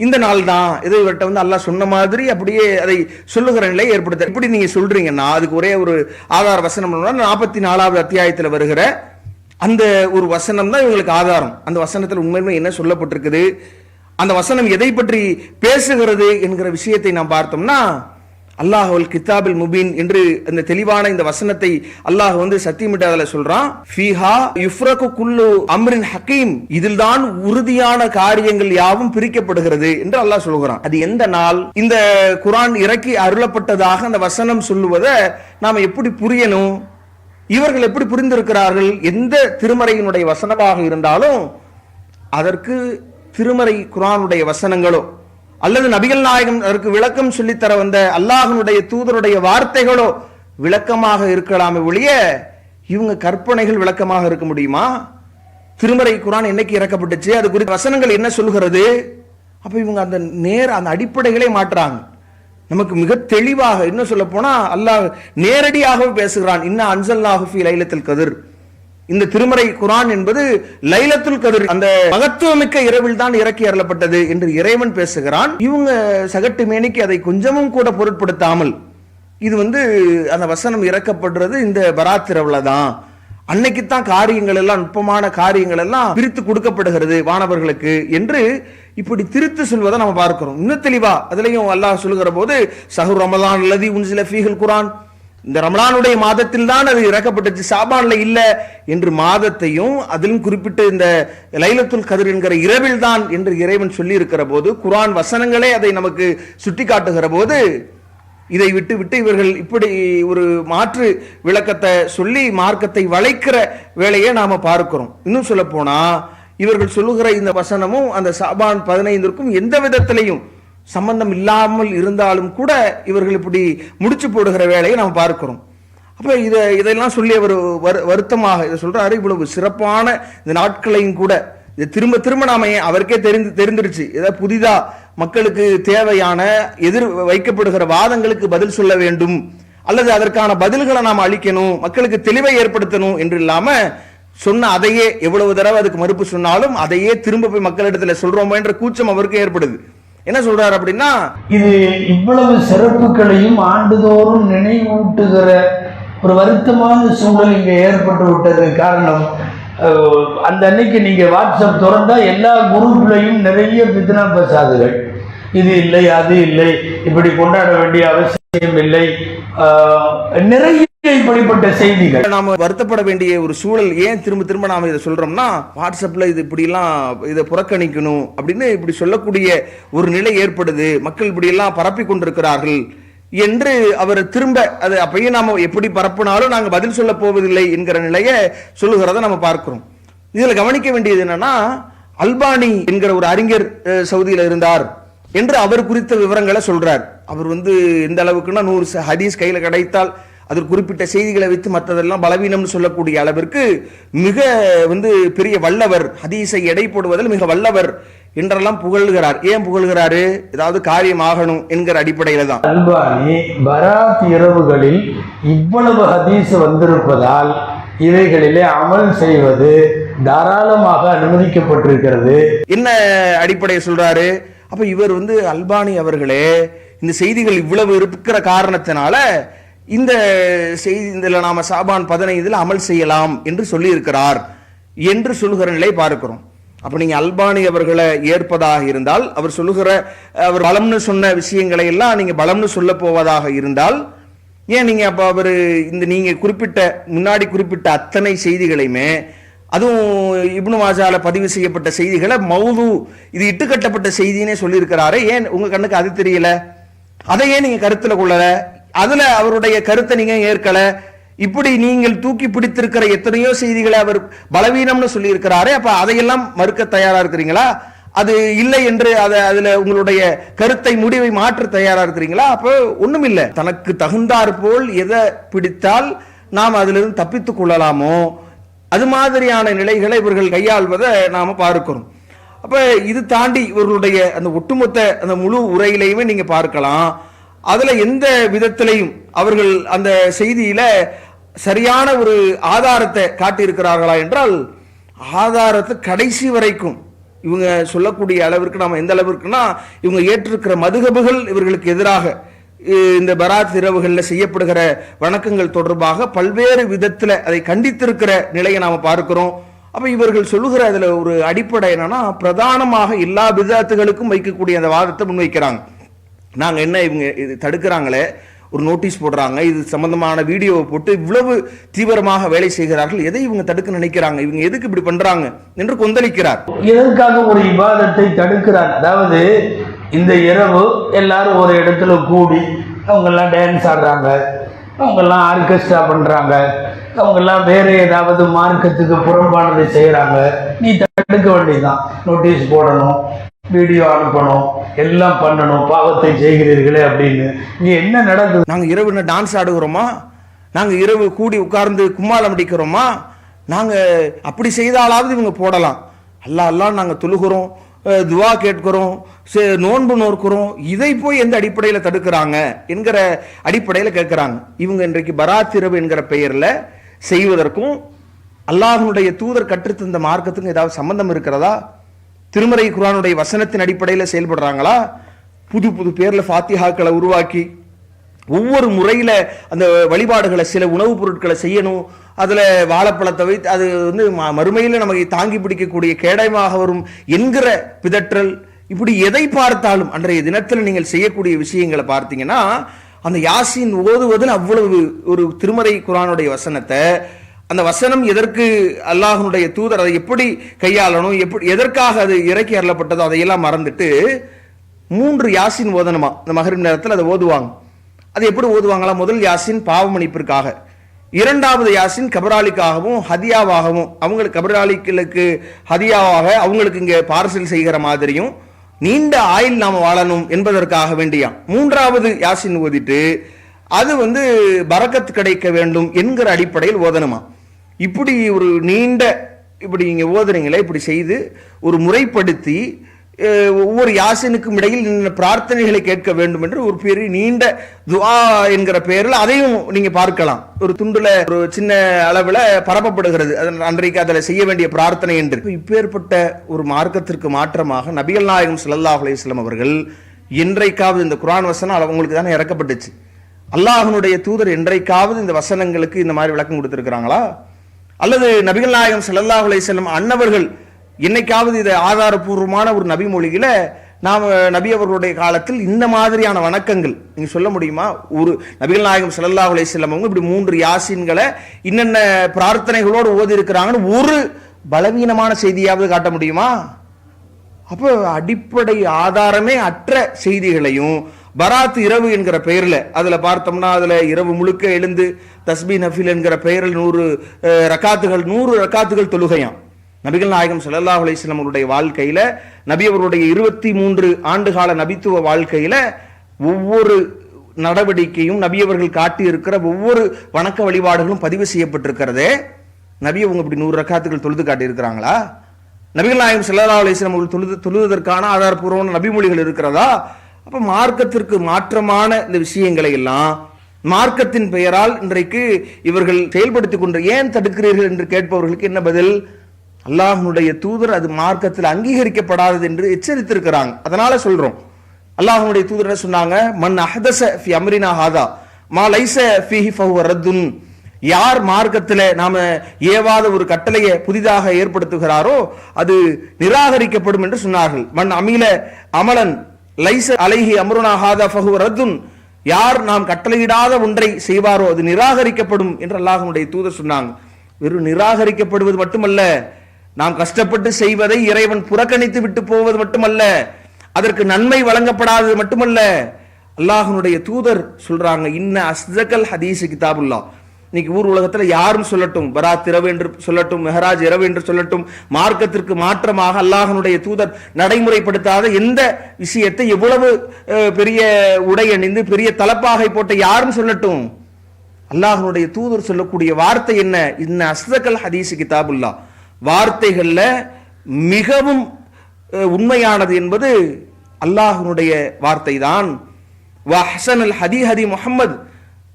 இந்த நாள் தான். இதை இவர்கிட்ட அல்லாஹ் சொன்ன மாதிரி அப்படியே அதை சொல்லுகிற நிலை ஏற்படுத்த. இப்படி நீங்க சொல்றீங்கன்னா அதுக்கு ஒரே ஒரு ஆதார வசனம் 44வது அத்தியாயத்தில் வருகிற அந்த ஒரு வசனம் தான் இவங்களுக்கு ஆதாரம். அந்த வசனத்தில் உண்மையுமே என்ன சொல்லப்பட்டிருக்குது, அந்த வசனம் எதை பற்றி பேசுகிறது என்கிற விஷயத்தை நாம் பார்த்தோம்னா, அல்லாஹுல் கிதாபில் முபீன் என்று அந்த தெளிவான இந்த வசனத்தை அல்லாஹ் சத்தியமிட்டு அதுல சொல்றான். ஃபீஹா யுஃப்ரகு குல்லு அம்ரின் ஹகீம், இதில் தான் உறுதியான காரியங்கள் யாவும் பிரிக்கப்படுகிறது என்று அல்லாஹ் சொல்கிறான். அது எந்த நாள்? இந்த குர்ஆன் இறக்கி அருளப்பட்டதாக அந்த வசனம் சொல்லுவதை நாம எப்படி புரியணும்? இவர்கள் எப்படி புரிந்திருக்கிறார்கள்? எந்த திருமறையினுடைய வசனமாக இருந்தாலும் அதற்கு திருமறை குர்ஆனுடைய வசனங்களோ அல்லது நபிகள் நாயகம் அதற்கு விளக்கம் சொல்லித்தர வந்த அல்லாஹ்வுடைய தூதருடைய வார்த்தைகளோ விளக்கமாக இருக்கலாமே ஒழிய இவங்க கற்பனைகள் விளக்கமாக இருக்க முடியுமா? திருமறை குர்ஆன் என்னைக்கு இறக்கப்பட்டுச்சு, அது குறித்த வசனங்கள் என்ன சொல்கிறது? அப்ப இவங்க அந்த அடிப்படைகளை மாற்றுறாங்க. நமக்கு மிக தெளிவாக இன்னும் சொல்ல போனா அல்லாஹ் நேரடியாகவே பேசுகிறான். இன்னா அன்ஸல்நாஹு ஃபீ லைலத்துல் கத்ர், இந்த திருமறை குர்ஆன் என்பது லைலத்துல் கத்ர், அந்த மகத்துவமிக்க இரவில் தான் இறக்கி அருளப்பட்டது என்று இறைவன் பேசுகிறான். இவங்க சகட்டு மேனிக்கு அதை கொஞ்சமும் கூட பொருட்படுத்தாமல் இது அந்த வசனம் இறக்கப்படுறது இந்த பராத் இரவுல தான், அன்னைக்குத்தான் காரியங்கள் எல்லாம், நுட்பமான காரியங்கள் எல்லாம் பிரித்து கொடுக்கப்படுகிறது மாணவர்களுக்கு என்று இப்படி திருத்து சொல்வதை நம்ம பார்க்கிறோம். இன்னும் தெளிவா அதுலயும் அல்லாஹ் சொல்லுகிற போது ஷஹ்ரு ரமலான் அல்லதி உன்சில ஃபீஹில் குர்ஆன், இந்த ரமலானுடைய மாதத்தில் தான் அது இறக்கப்பட்டுச்சு, ஷாபான்ல இல்ல என்று மாதத்தையும் அதிலும் குறிப்பிட்டு இந்த லைலத்துல் கத்ர் என்கிற இரவில் தான் என்று இறைவன் சொல்லி இருக்கிற போது, குர்ஆன் வசனங்களே அதை நமக்கு சுட்டி காட்டுகிற போது, இதை விட்டு விட்டு இவர்கள் இப்படி ஒரு மாற்று விளக்கத்தை சொல்லி மார்க்கத்தை வளைக்கிற வேலையை நாம பார்க்கிறோம். இன்னும் சொல்ல போனா இவர்கள் சொல்லுகிற இந்த வசனமும் அந்த ஷாபான் 15க்கும் எந்த விதத்திலையும் சம்பந்தம் இல்லாமல் இருந்தாலும் கூட இவர்கள் இப்படி முடிச்சு போடுகிற வேலையை நாம் பார்க்கிறோம். அப்ப இதெல்லாம் சொல்லி அவர் வருத்தமாக இதை சொல்றாரு. இவ்வளவு சிறப்பான இந்த நாட்களையும் கூட இது திரும்ப திரும்ப நாம அவருக்கே தெரிந்துருச்சு, ஏதாவது புதிதா மக்களுக்கு தேவையான எதிர் வைக்கப்படுகிற வாதங்களுக்கு பதில் சொல்ல வேண்டும் அல்லது அதற்கான பதில்களை நாம் அளிக்கணும், மக்களுக்கு தெளிவை ஏற்படுத்தணும் என்று இல்லாம சொன்ன அதையே எவ்வளவு தடவை அதுக்கு மறுப்பு சொன்னாலும் அதையே திரும்ப போய் மக்களிடத்துல சொல்றோமோ என்ற கூச்சம் அவருக்கு ஏற்படுது. என்ன சொல்றாரு அப்படின்னா, இது இவ்வளவு சிறப்புகளையும் ஆண்டுதோறும் நினைவூட்டுகிற ஒரு வருத்தமான சூழல் இங்க ஏற்பட்டு விட்டது. காரணம், அந்த அன்னைக்கு நீங்க வாட்ஸ்அப் திறந்தா எல்லா குரூப்லையும் நிறைய பித்னா பசாதுகள், இது இல்லை அது இல்லை, இப்படி கொண்டாட வேண்டிய அவசியம் இல்லை, நிறைய இப்படிப்பட்ட செய்திகள். நாம வருத்தப்பட வேண்டிய ஒரு சூழல் ஏன் திரும்ப திரும்ப நாம இதை சொல்றோம்னா, வாட்ஸ்அப்ல இது இப்படி எல்லாம் இதை புறக்கணிக்கணும் அப்படின்னு இப்படி சொல்லக்கூடிய ஒரு நிலை ஏற்படுது, மக்கள் இப்படி எல்லாம் பரப்பி கொண்டிருக்கிறார்கள் என்று அவர் திரும்ப அது அப்பயும் நாம எப்படி பரப்புனாலும் நாங்க பதில் சொல்ல போவதில்லை என்கிற நிலையை சொல்லுகிறத நம்ம பார்க்கிறோம். இதுல கவனிக்க வேண்டியது என்னன்னா, அல்பானி என்கிற ஒரு அறிஞர் சவுதியில இருந்தார் என்று அவர் குறித்த விவரங்களை சொல்றார். அவர் எந்த அளவுக்குன்னா 100 ஹதீஸ் கையில கிடைத்தால் அதில் குறிப்பிட்ட செய்திகளை வைத்து மற்றதெல்லாம் பலவீனம்னு சொல்லக்கூடிய அளவிற்கு மிக பெரிய வல்லவர், ஹதீஸை எடை போடுவதில் மிக வல்லவர் என்றெல்லாம் புகழ்கிறார். ஏன் புகழ்கிறாரு? ஏதாவது காரியம் ஆகணும் என்கிற அடிப்படையில தான். அல்பானி பராத் இரவுகளில் இவ்வளவு ஹதீஸ் வந்திருப்பதால் இவைகளிலே அமல் செய்வது தாராளமாக அனுமதிக்கப்பட்டிருக்கிறது. என்ன அடிப்படையை சொல்றாரு? அப்ப இவர் அல்பானி அவர்களே, இந்த செய்திகள் இவ்வளவு இருக்கிற காரணத்தினால இந்த செய்தி இதில் நாம ஷாபான் 15 அமல் செய்யலாம் என்று சொல்லி இருக்கிறார் என்று சொல்லுகிற நிலை பார்க்கிறோம். அப்ப நீங்க அல்பானி அவர்களை ஏற்பதாக இருந்தால், அவர் சொல்லுகிற அவர் பலம்னு சொன்ன விஷயங்களை எல்லாம் நீங்க பலம்னு சொல்ல போவதாக இருந்தால், ஏன் நீங்க அப்ப அவர் நீங்க முன்னாடி குறிப்பிட்ட அத்தனை செய்திகளையுமே, அதுவும் இப்னு மாஜால பதிவு செய்யப்பட்ட செய்திகளை மௌது, இது இட்டுக்கட்டப்பட்ட செய்தினே சொல்லியிருக்கிறாரு, ஏன் உங்க கண்ணுக்கு அது தெரியல? அதை ஏன் நீங்க கருத்துல கொள்ளல? அதுல அவருடைய கருத்தை நீங்க ஏற்கல? இப்படி நீங்கள் தூக்கி பிடித்திருக்கிற எத்தனையோ செய்திகளை அவர் பலவீனம்னு சொல்லி இருக்கிறாரே, அப்ப அதையெல்லாம் மறுக்க தயாரா இருக்கிறீங்களா? அது இல்லை என்று அதுல உங்களுடைய கருத்தை முடிவை மாற்ற தயாரா இருக்கிறீங்களா? அப்ப ஒண்ணும் இல்லை. தனக்கு தகுந்தாற் போல் எதை பிடித்தால் நாம் அதிலிருந்து தப்பித்துக் கொள்ளலாமோ அது மாதிரியான நிலைகளை இவர்கள் கையாள்வதை நாம பார்க்கிறோம். அப்ப இது தாண்டி இவர்களுடைய அந்த ஒட்டுமொத்த அந்த முழு உரையிலையுமே நீங்க பார்க்கலாம், அதுல எந்த விதத்திலையும் அவர்கள் அந்த செய்தியில சரியான ஒரு ஆதாரத்தை காட்டியிருக்கிறார்களா என்றால், ஆதாரத்தை கடைசி வரைக்கும் இவங்க சொல்லக்கூடிய அளவிற்கு நாம எந்த அளவிற்குனா, இவங்க ஏற்றிருக்கிற மதுகபுகள் இவர்களுக்கு எதிராக இந்த பராத் இரவுகளில் செய்யப்படுகிற வணக்கங்கள் தொடர்பாக பல்வேறு விதத்துல அதை கண்டித்திருக்கிற நிலையை நாம பார்க்கிறோம். அப்ப இவர்கள் சொல்லுகிற அதுல ஒரு அடிப்படை என்னன்னா, பிரதானமாக எல்லா பிதாத்துகளுக்கும் வைக்கக்கூடிய அந்த வாதத்தை முன்வைக்கிறாங்க. நாங்க என்ன இவங்க இது தடுக்கிறாங்களே, ஒரு நோட்டீஸ் போடுறாங்க, இது சம்பந்தமான வீடியோவை போட்டு இவ்வளவு தீவிரமாக வேலை செய்கிறார்கள், எதை இவங்க தடுக்க நினைக்கிறாங்க, இவங்க எதுக்கு இப்படி பண்றாங்க என்று கொந்தளிக்கிறார். எதற்காக ஒரு இபாதத்தை தடுக்கிறார்? அதாவது இந்த இரவு எல்லாரும் ஒரு இடத்துல கூடி அவங்கெல்லாம் டான்ஸ் ஆடுறாங்க, அவங்கெல்லாம் ஆர்கெஸ்ட்ரா பண்றாங்க, அவங்கெல்லாம் வேற ஏதாவது மார்க்கத்துக்கு புறம்பானதை செய்யறாங்க, நீ தடுக்க வேண்டியதுதான், நோட்டீஸ் போடணும், வீடியோ அனுப்பணும், எல்லாம் பண்ணணும், பாவத்தை செய்கிறீர்களே அப்படின்னு. நீ என்ன நடக்குது? நாங்க இரவு டான்ஸ் ஆடுகிறோமா? நாங்க இரவு கூடி உட்கார்ந்து கும்மாளம் அடிக்கிறோமா? நாங்க அப்படி செய்தாலாவது இவங்க போடலாம். அல்லாஹ் நாங்க தொழுகிறோம், துவா கேட்கிறோம், நோன்பு நோக்கிறோம், இதை போய் எந்த அடிப்படையில் தடுக்கிறாங்க என்கிற அடிப்படையில் கேட்கிறாங்க. இவங்க இன்றைக்கு பராத் இரவு என்கிற பெயர்ல செய்வதற்கும் அல்லாஹ்வுடைய தூதர் கற்றுத்தந்த மார்க்கத்துக்கும் ஏதாவது சம்பந்தம் இருக்கிறதா? திருமறை குர்ஆனுடைய வசனத்தின் அடிப்படையில் செயல்படுறாங்களா? புது புது பேர்ல ஃபாத்திஹாக்களை உருவாக்கி ஒவ்வொரு முறையில அந்த வழிபாடுகளை, சில உணவுப் பொருட்களை செய்யணும், அதுல வாழைப்பழத்தை வைத்து அது வந்து மறுமையில நமக்கு தாங்கி பிடிக்கக்கூடிய கேடயமாக வரும் என்கிற பிதற்றல், இப்படி எதை பார்த்தாலும் அன்றைய தினத்தில் நீங்கள் செய்யக்கூடிய விஷயங்களை பார்த்தீங்கன்னா, அந்த யாசின் ஓதுவதில் அவ்வளவு ஒரு திருமறை குர்ஆனுடைய வசனத்தை, அந்த வசனம் எதற்கு அல்லாஹ்வுடைய தூதர் அதை எப்படி கையாளணும், எப்படி எதற்காக அது இறக்கி அருளப்பட்டதோ அதையெல்லாம் மறந்துட்டு 3 யாசின் ஓதணுமா இந்த மகரிப் நேரத்தில் அதை ஓதுவாங்க. அது எப்படி ஓதுவாங்களா? முதல் யாசின் பாவ மன்னிப்பிற்காக, இரண்டாவது யாசின் கபராளிக்காகவும் ஹதியாவாகவும், அவங்களுக்கு கபராளிகளுக்கு ஹதியாவாக அவங்களுக்கு இங்கே பார்சல் செய்கிற மாதிரியும் நீண்ட ஆயுள் நாம வாழணும் என்பதற்காக வேண்டியா. மூன்றாவது யாசின் ஓதிட்டு அது வந்து பரக்கத் கிடைக்க வேண்டும் என்கிற அடிப்படையில் ஓதணுமா. இப்படி ஒரு நீண்ட, இப்படி நீங்க ஓதுறீங்களே, இப்படி செய்து ஒரு முறைப்படுத்தி ஒவ்வொரு யாசினுக்கும் இடையில் பிரார்த்தனைகளை கேட்க வேண்டும் என்று ஒரு பெரிய நீண்ட துஆ என்கிற பெயரில் அதையும் நீங்க பார்க்கலாம். ஒரு துண்டுல ஒரு சின்ன அளவுல பரப்பப்படுகிறது அன்றைக்கு அதில் செய்ய வேண்டிய பிரார்த்தனை என்று. இப்பேற்பட்ட ஒரு மார்க்கத்திற்கு மாற்றமாக நபிகள் நாயகம் ஸல்லல்லாஹு அலைஹி வஸல்லம் அவர்கள் என்றைக்காவது இந்த குர்ஆன் வசனம் அவங்களுக்கு தானே இறக்கப்பட்டுச்சு, அல்லாஹ்வுடைய தூதர் என்றைக்காவது இந்த வசனங்களுக்கு இந்த மாதிரி விளக்கம் கொடுத்திருக்கிறாங்களா? அல்லது நபிகள் நாயகம் ஸல்லல்லாஹு அலைஹி வஸல்லம் அன்னவர்கள் என்னைக்காவது இதை ஆதாரபூர்வமான ஒரு நபி மொழியில நாம் நபி அவர்களுடைய காலத்தில் இந்த மாதிரியான வணக்கங்கள் நீங்க சொல்ல முடியுமா? ஒரு நபிகள் நாயகம் ஸல்லல்லாஹு அலைஹி வஸல்லம் அவங்க இப்படி 3 யாசீன்களை இன்னென்ன பிரார்த்தனைகளோடு ஓதி இருக்கிறாங்கன்னு ஒரு பலவீனமான செய்தியாவது காட்ட முடியுமா? அப்போ அடிப்படை ஆதாரமே அற்ற செய்திகளையும் பராத் இரவு என்கிற பெயர்ல அதுல பார்த்தோம்னா, அதுல இரவு முழுக்க எழுந்து தஸ்பீ நஃபில் என்கிற பெயரில் 100 ரக்காத்துகள் தொழுகையாம். நபிகள் நாயகம் ஸல்லல்லாஹு அலைஹி வஸல்லம் அவருடைய வாழ்க்கையில, நபி அவருடைய 23 ஆண்டுகால நபித்துவ வாழ்க்கையில ஒவ்வொரு நடவடிக்கையும், நபி அவர்கள் காட்டி இருக்கிற ஒவ்வொரு வணக்க வழிபாடுகளும் பதிவு செய்யப்பட்டிருக்கிறதே. நபி அவங்க இப்படி 100 ரக்காத்துகள் தொழுது காட்டி இருக்கிறாங்களா? நபிகள் நாயகம் ஸல்லல்லாஹு அலைஹி வஸல்லம் அவர்கள் தொழுவதற்கான ஆதாரபூர்வமான நபிமொழிகள் இருக்கிறதா? அப்ப மார்க்கத்திற்கு மாற்றமான இந்த விஷயங்களை எல்லாம் மார்க்கத்தின் பெயரால் இன்றைக்கு இவர்கள் செயல்படுத்திக் கொண்டு ஏன் தடுக்கிறீர்கள் என்று கேட்பவர்களுக்கு என்ன பதில்? அல்லாஹ்வுடைய தூதர் அது மார்க்கத்தில் அங்கீகரிக்கப்படாதது என்று எச்சரித்திருக்கிறாங்க. அதனால சொல்றோம், அல்லாஹ்வுடைய தூதர் என்ன சொன்னாங்க? மன் அஹ்தஸ ஃபி அம்ரினா ஹாதா மா லைஸ ஃபீஹி ஃபஹுவ ரத்துன். யார் மார்க்கத்தில் நாம ஏவாத ஒரு கட்டளையை புதிதாக ஏற்படுத்துகிறாரோ அது நிராகரிக்கப்படும் என்று சொன்னார்கள். மன் அமில அமலன் லைஸ அலைஹி அம்ருனா ஹாதா ஃபஹுவ ரத்துன். யார் நாம் கட்டளையிடாத ஒன்றை செய்வாரோ அது நிராகரிக்கப்படும் என்று அல்லாஹ்வுடைய தூதர் சொன்னாங்க. வெறும் நிராகரிக்கப்படுவது மட்டுமல்ல, நாம் கஷ்டப்பட்டு செய்வதை இறைவன் புறக்கணித்து விட்டு போவது மட்டுமல்ல, அதற்கு நன்மை வழங்கப்படாதது மட்டுமல்ல, அல்லாஹ்வுடைய தூதர் சொல்றாங்க, இன்ன அஸ்தகல் ஹதீஸ் கிதாபுல்லாஹ். இன்னைக்கு ஊர் உலகத்துல யாரும் சொல்லட்டும், பராத் இரவு என்று சொல்லட்டும், மெஹராஜ் இரவு என்று சொல்லட்டும், மார்க்கத்திற்கு மாற்றமாக அல்லாஹ்வுடைய தூதர் நடைமுறைப்படுத்தாத எந்த விஷயத்தை எவ்வளவு பெரிய உடை அணிந்து பெரிய தலப்பாகை போட்ட யாரும் சொல்லட்டும், அல்லாஹ்வுடைய தூதர் சொல்லக்கூடிய வார்த்தை என்ன? இன்ன அஸ்தகல் ஹதீஸ் கிதாபுல்லாஹ். வார்த்தைகள்ல மிகவும் உண்மையானது என்பது அல்லாஹ்வுடைய வார்த்தை தான். வஹ்சனல் ஹதி ஹதி முஹம்மது.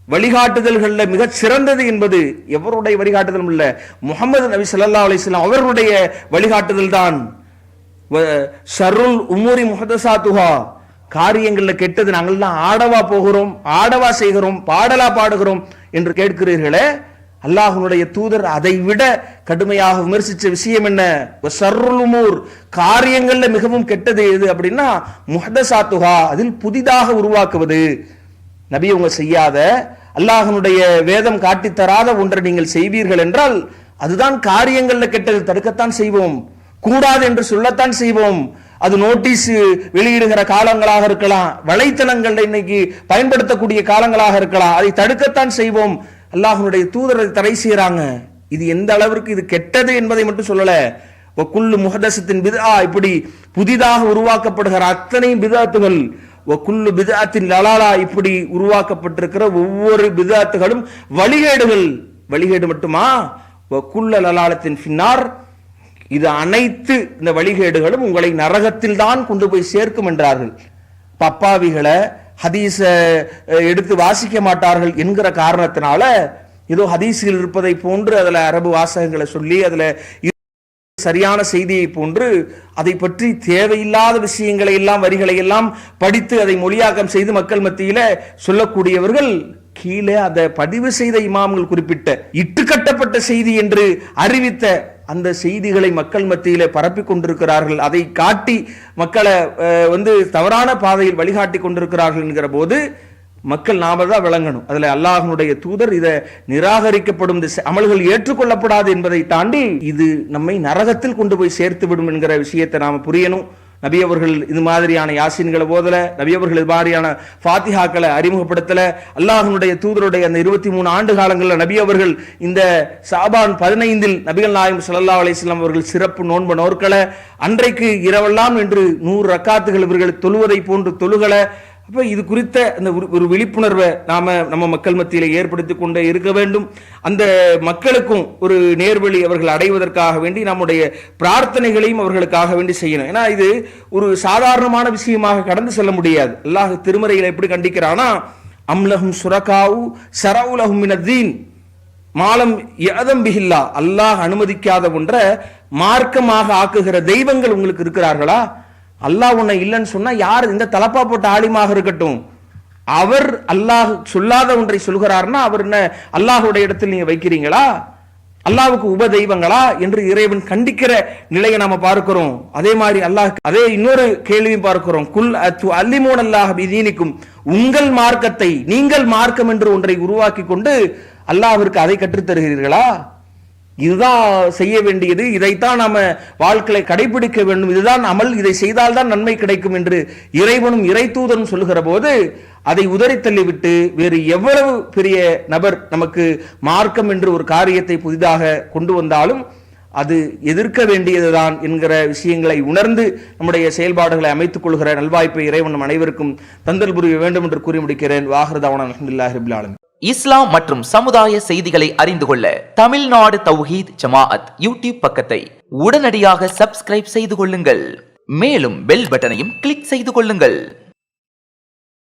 வழிகாட்டுதல்கள்ல மிக சிறந்தது என்பது எவருடைய வழிகாட்டுதலும் இல்ல, முஹம்மது நபி ஸல்லல்லாஹு அலைஹி வஸல்லம் அவர்களுடைய வழிகாட்டுதல் தான். ஷர்ருல் உமூரி முஹதஸாத்துஹா. காரியங்கள்ல கெட்டது நாங்கள்லாம் ஆடவா போகிறோம், ஆடவா செய்கிறோம், பாடலா பாடுகிறோம் என்று கேட்கிறீர்களே, அல்லாஹ்வுடைய தூதர் அதை விட கடுமையாக விமர்சிச்ச விஷயம் என்ன? ஷர்ருல் உமூர். காரியங்கள்ல மிகவும் கெட்டது எது அப்படின்னா முஹதஸாத்துஹா, அதில் புதிதாக உருவாக்குவது. நபி அவங்க செய்யாத, அல்லாஹ்வுடைய வேதம் காட்டி தராத ஒன்றை நீங்கள் செய்வீர்கள் என்றால் அதுதான் காரியங்கள்ல கெட்டது. தடுக்கத்தான் செய்வோம், கூடாது என்று சொல்லத்தான் செய்வோம். அது நோட்டீஸ் வெளியிடுகிற காலங்களாக இருக்கலாம், வலைத்தளங்கள் இன்னைக்கு பயன்படுத்தக்கூடிய காலங்களாக இருக்கலாம், அதை தடுக்கத்தான் செய்வோம். அல்லாஹ்வுடைய தூதர் அதை தடை செய்யறாங்க. இது எந்த அளவிற்கு இது கெட்டது என்பதை மட்டும் சொல்லல, வக்குல்லு முஹதஸத்தின் பித்ஆ, இப்படி புதிதாக உருவாக்கப்படுகிற அத்தனை பித்ஆத்துகள், வக்குல்லு பித்ஆத்தின் லலாலா, இப்படி உருவாக்கப்பட்டிருக்கிற ஒவ்வொரு பித்ஆத்துகளும் வழிகேடுகள். வழிகேடு மட்டுமா? வக்குல்ல லலாலத்தின் ஃபின்னார். இது அனைத்து இந்த வழிகேடுகளும் உங்களை நரகத்தில் தான் கொண்டு போய் சேர்க்கும் என்றார்கள். பப்பாவிகளை ஹதீஸ எடுத்து வாசிக்க மாட்டார்கள் என்கிற காரணத்தினால ஏதோ ஹதீஸில் இருப்பதை போன்று அதுல அரபு வாசகங்களை சொல்லி அதுல சரியான செய்தியை போன்று அதை பற்றி தேவையில்லாத விஷயங்களை எல்லாம் வரிகளை எல்லாம் படித்து அதை மொழியாக்கம் செய்து மக்கள் மத்தியில சொல்லக்கூடியவர்கள் கீழே அதை பதிவு செய்த இமாம்கள் குறிப்பிட்ட இட்டுக்கட்டப்பட்ட செய்தி என்று அறிவித்த அந்த செய்திகளை மக்கள் மத்தியில பரப்பி கொண்டிருக்கிறார்கள். அதை காட்டி மக்களை தவறான பாதையில் வழிகாட்டி கொண்டிருக்கிறார்கள் என்கிற போது மக்கள் நாம தான் விளங்கணும். அதுல அல்லாஹ்வுடைய தூதர் இதை நிராகரிக்கப்படும் அமல்கள் ஏற்றுக்கொள்ளப்படாது என்பதை தாண்டி இது நம்மை நரகத்தில் கொண்டு போய் சேர்த்து விடும் என்கிற விஷயத்தை நாம புரியணும். நபி அவர்கள் இது மாதிரியான யாசின்களை ஓதல, நபி அவர்கள் இது மாதிரியான ஃபாத்திஹாக்களை அறிமுகப்படுத்தல. அல்லாஹ்வுடைய தூதருடைய அந்த 23 ஆண்டு காலங்களில் நபி அவர்கள் இந்த ஷாபான் 15 நபிகள் நாயகம் ஸல்லல்லாஹு அலைஹி வஸல்லம் அவர்கள் சிறப்பு நோன்பு நோற்களை அன்றைக்கு இரவெல்லாம் என்று 100 ரக்காத்துகள் இவர்கள் தொழுவதை போன்று தொழுகளை. அப்ப இது குறித்த அந்த ஒரு விழிப்புணர்வை நம்ம மக்கள் மத்தியில ஏற்படுத்தி கொண்டே இருக்க வேண்டும். அந்த மக்களுக்கும் ஒரு நேர்வழி அவர்கள் அடைவதற்காக வேண்டி நம்முடைய பிரார்த்தனைகளையும் அவர்களுக்காக வேண்டி செய்யணும். ஏன்னா இது ஒரு சாதாரணமான விஷயமாக கடந்து செல்ல முடியாது. அல்லாஹ் திருமறையில எப்படி கண்டிக்கிறானா, அம்லஹும் சுரகாவு ஷரவுலஹும் மினத்தீன் மாலம் யஅதம் பிஹில்லா, அல்லாஹ் அனுமதிக்காத ஒன்றை மார்க்கமாக ஆக்குகிற தெய்வங்கள் உங்களுக்கு இருக்கிறார்களா? அல்லாஹ் உன்னை இல்லைன்னு சொன்னா யார் இந்த தலப்பா போட்ட ஆலிமாக இருக்கட்டும், அவர் அல்லாஹ் சொல்லாத ஒன்றை சொல்கிறார்னா அவர் என்ன அல்லாஹுடைய இடத்தில் நீங்க வைக்கிறீங்களா? அல்லாஹ்வுக்கு உப தெய்வங்களா என்று இறைவன் கண்டிக்கிற நிலையை நாம பார்க்கிறோம். அதே மாதிரி அல்லாஹ் அதே இன்னொரு கேள்வியும் பார்க்கிறோம், குல் அல்லிமூன் அல்லாஹ் பிதீனிக்கும், உங்கள் மார்க்கத்தை நீங்கள் மார்க்கம் என்று ஒன்றை உருவாக்கி கொண்டு அல்லாஹ்விற்கு அதை கற்றுத் தருகிறீர்களா? இதுதான் செய்ய வேண்டியது, இதைத்தான் நாம வாழ்க்கையை கடைபிடிக்க வேண்டும், இதுதான் அமல், இதை செய்தால்தான் நன்மை கிடைக்கும் என்று இறைவனும் இறை தூதனும் சொல்லுகிற போது அதை உதறி தள்ளிவிட்டு வேறு எவ்வளவு பெரிய நபர் நமக்கு மார்க்கம் என்று ஒரு காரியத்தை புதிதாக கொண்டு வந்தாலும் அது எதிர்க்க வேண்டியதுதான் என்கிற விஷயங்களை உணர்ந்து நம்முடைய செயல்பாடுகளை அமைத்துக் கொள்கிற நல்வாய்ப்பை இறைவன் அனைவருக்கும் தந்தல் புரிய வேண்டும் என்று கூறி முடிக்கிறேன். வாஹிருதாவானா அல்ஹம்துலில்லாஹி ரப்பில் ஆலமீன். இஸ்லாம் மற்றும் சமுதாய செய்திகளை அறிந்து கொள்ள தமிழ்நாடு தௌஹீத் ஜமாஅத் யூடியூப் பக்கத்தை உடனடியாக சப்ஸ்கிரைப் செய்து கொள்ளுங்கள். மேலும் பெல் பட்டனையும் கிளிக் செய்து கொள்ளுங்கள்.